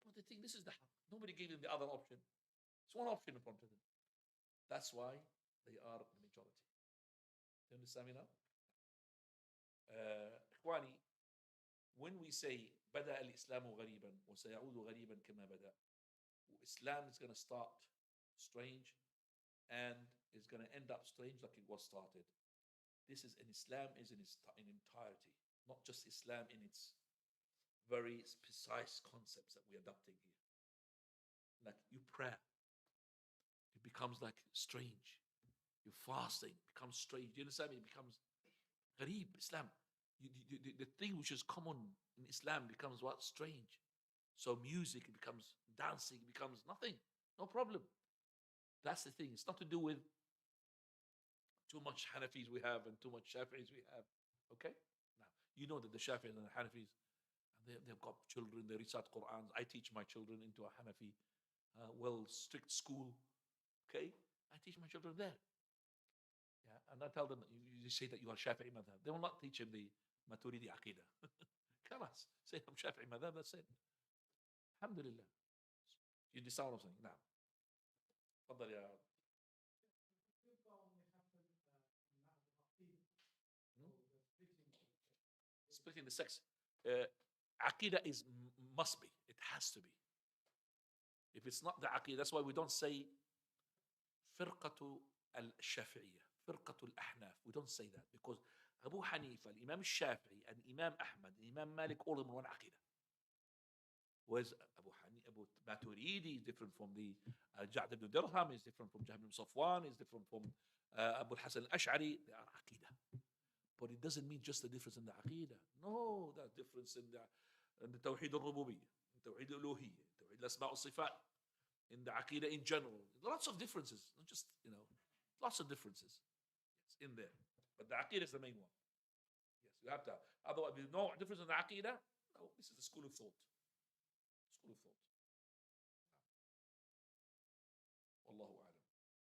But they think this is the haqq. Nobody gave them the other option. It's one option in front of them. That's why they are the majority. You understand me now? إخواني, when we say بدأ الإسلام غريبا وسيعود غريبا كما بدأ, Islam is going to start strange and is going to end up strange like it was started. This is in Islam is in entirety, not just Islam in its very precise concepts that we're adopting here. Like you pray, it becomes like strange. Your fasting becomes strange. You understand me? It becomes gharib, Islam. The thing which is common in Islam becomes what? Strange. So music, it becomes dancing, it becomes nothing. No problem. That's the thing. It's not to do with too much Hanafis we have and too much Shafi'is we have. Okay? Now, you know that the Shafi'is and the Hanafis, they've got children, they recite Qur'ans. I teach my children into a Hanafi, strict school. Okay? I teach my children there. Yeah, and I tell them, you say that you are Shafi'i madhab. They will not teach him the Maturidi Aqidah. Khalas. Say I'm Shafi'i madhab, that's it. Alhamdulillah. You understand what I'm saying? Now. تفضل يا splitting the sects. Aqidah must be. It has to be. If it's not the Aqidah, that's why we don't say فرقة الشافعية, فرقة الأحناف. We don't say that because Abu Hanifa, Imam Shafi'i, and Imam Ahmad, and Imam Malik, all of them one Aqidah. Whereas Abu Maturidi is different from the Ja'd ibn Dirham, is different from Jahm ibn Safwan, is different from Abu Hassan al-Ash'ari. They are Aqidah. But it doesn't mean just the difference in the Aqidah. No, that difference in the Tawheed al-Rububiyyah, in Tawheed al-Uluhiyyah, Tawheed al-Asma' al-Sifat, in the Aqidah in general. Lots of differences, not just, lots of differences. Yes, in there. But the Aqidah is the main one. Yes, you have to. Otherwise, there's no difference in the Aqidah. No, this is the school of thought. School of thought.